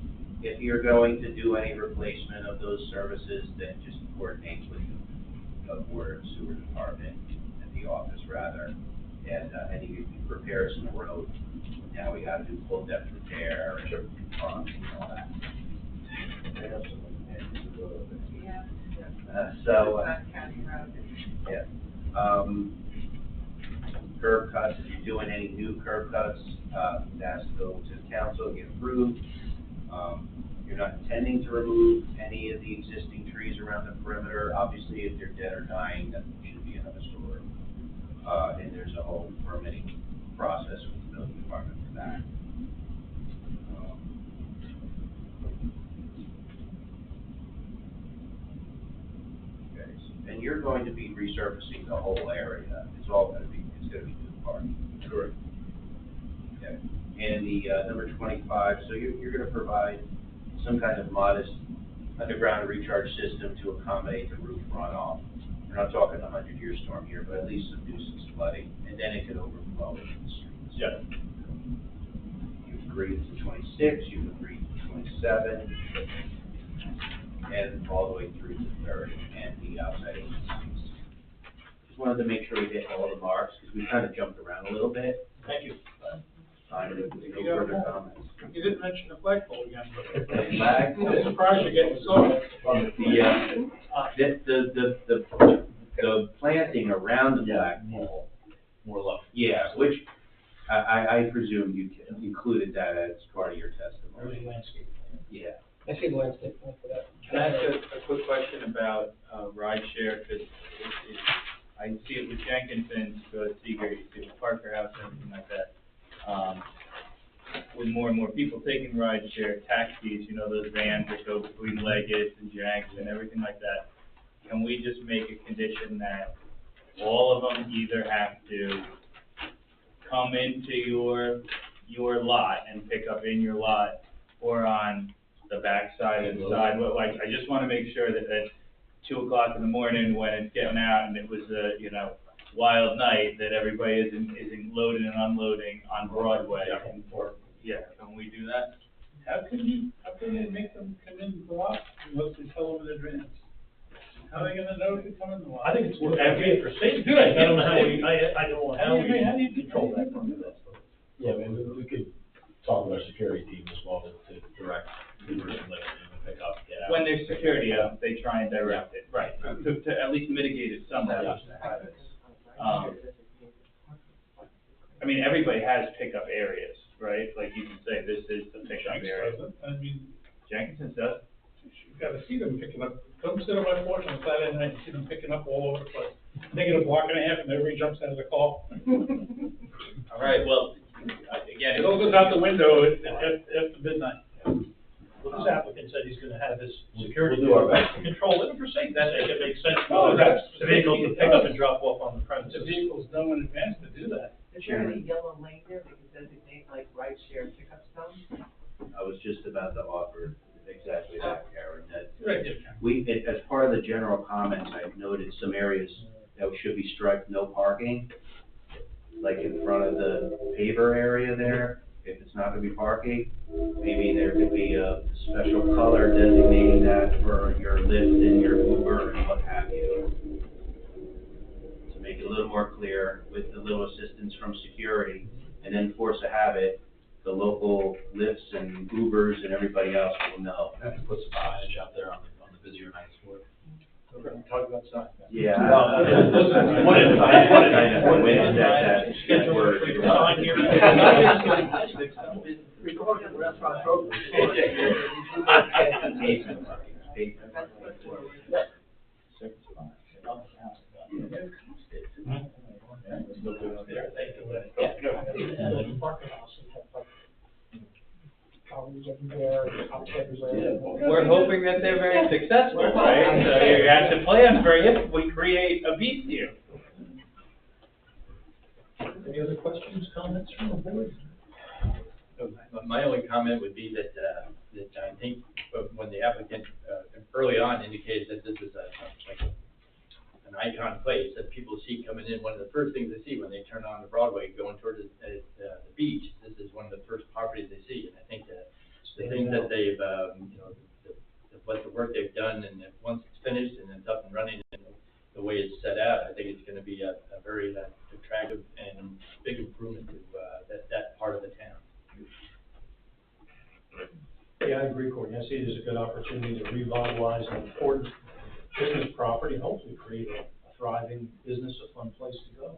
If you're going to do any replacement of those services, then just coordinate with the water and sewer department and the office rather, and any repairs in the road. Now we gotta do full depth repair and all that. So, yeah. Curb cuts, if you're doing any new curb cuts, it has to go to the council, get approved. You're not intending to remove any of the existing trees around the perimeter. Obviously, if they're dead or dying, that should be another story. And there's a whole permitting process with the building department for that. Okay, and you're going to be resurfacing the whole area. It's gonna be new parking. Correct. Okay. And the, number 25, so you're gonna provide some kind of modest underground recharge system to accommodate the roof runoff. We're not talking a 100-year storm here, but at least some nuisance flooding, and then it could overflow into the streets. Yeah. You've agreed to 26, you've agreed to 27, and all the way through to 30, and the outside agencies. Just wanted to make sure we hit all the marks, because we kind of jumped around a little bit. Thank you. No further comments. You didn't mention the flagpole again. Flag? I'm surprised you're getting sold. The planting around the flagpole. More love. Yeah, which I presume you included that as part of your testimony. Landscape. Yeah, I see the landscape plan for that. Can I ask a quick question about, rideshare, because I see it with Jenkinson's, go to Seager, you see it with Parker House and everything like that. With more and more people taking rideshare, taxis, you know, those vans that go between Leggett and Jenks and everything like that, can we just make a condition that all of them either have to come into your lot and pick up in your lot, or on the back side of the side? But like, I just wanna make sure that at 2 o'clock in the morning, when it's getting out and it was a, you know, wild night, that everybody isn't loading and unloading on Broadway. Yeah, can we do that? How can they make them come in the lot unless they tell them in advance? How are they gonna know to come in the lot? I think it's worth advocating for safety. Good idea. I don't know how we, I don't know how How do we you control that. Yeah, I mean, we could talk with our security team as well to direct Ubers and Lyft to pick up, get out. When there's security up, they try and direct it, right, to at least mitigate it somewhat. I mean, everybody has pickup areas, right? Like, you can say, this is the pickup area. I mean, Jenkinson's does. you've gotta see them picking up, come sit on my porch on Saturday night and see them picking up all over the place. They get a block and a half and everybody jumps out of the car. All right, well, again. It all goes out the window after midnight. Well, this applicant said he's gonna have his security. We'll do our best. Control it for safety, that it makes sense. Oh, that's- The vehicle to pick up and drop off on the premises. The vehicles know in advance to do that. Is there any yellow lane there that you designate like rideshare pickup zones? I was just about to offer exactly that, Karen, that Right. as part of the general comments, I've noted some areas that should be striped, no parking, like in front of the paver area there. If it's not gonna be parking, maybe there could be a special color designating that for your Lyft and your Uber and what have you. To make it a little more clear with a little assistance from security, and then force a habit, the local Lyfts and Ubers and everybody else will know. Have to put some signage out there on the busier nights for it. We're gonna talk about sign. Yeah. What is sign? What is I know, when is that Schedule word? for your sign here. Restaurant program. We're hoping that they're very successful, right? So you have to plan for if we create a beast here. Any other questions, comments from the board? My only comment would be that I think when the applicant early on indicated that this is like an icon place that people see coming in, one of the first things they see when they turn on the Broadway going toward the beach, this is one of the first properties they see. And I think that the things that they've, what the work they've done, and once it's finished and it's up and running and the way it's set out, I think it's gonna be a very attractive and big improvement to that part of the town. Yeah, I agree, Courtney. I see it as a good opportunity to revitalize an important business property and hopefully create a thriving business, a fun place to go.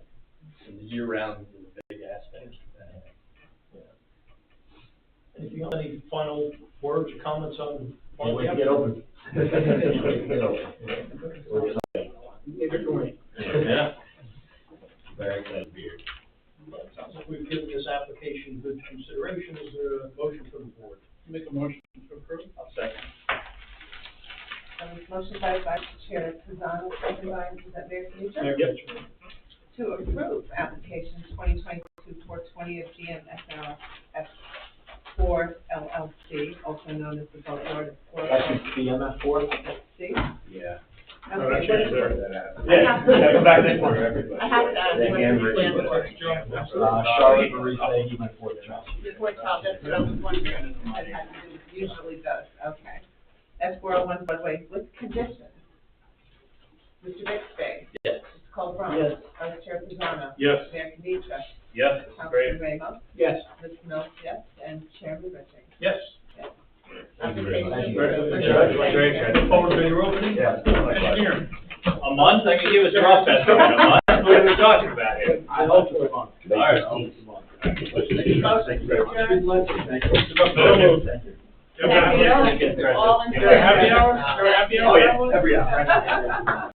And the year-round is a big aspect. Anything else, any final words or comments on? Can't wait to get open. Can't wait to get open. We're excited. Yeah. Very excited to be here. Sounds like we've given this application good consideration. Is there a motion from the board? Make a motion to approve. I'll second. Motion by Vice Chair Pizzano, second by Mayor Finucci. Yep. To approve application 2022-420 of GMSRF 4 LLC, also known as the Boatyard of 4 Actually, BMF 4? LLC. Yeah. Okay, Yeah, go back there for everybody. I have to ask. The what handwritten the book. Charlotte Marie Fahey, my fourth child. Before child, that's what I was wondering, that has to do, usually does, okay. That's 401 Broadway, with conditions. Mr. Bixby. Yes. Mr. Colbron. Yes. Vice Chair Pizzano. Yes. Mayor Finucci. Yes, Councilman Ramos. Yes. Ms. Mills, yes, and Chairman Richard. Yes. Thank you very much. Application Great. approved. Look forward to your opening. Yeah. Engineer. a month, I can give us a rough estimate, a month, what are we talking about here? I hope it's a month. All right. Thank you very much. Motion to adjourn. Good lunch. Thank you. So moved. Happy hour? All in Is there a happy favor? hour? Is there a happy hour? Oh, yeah, every hour.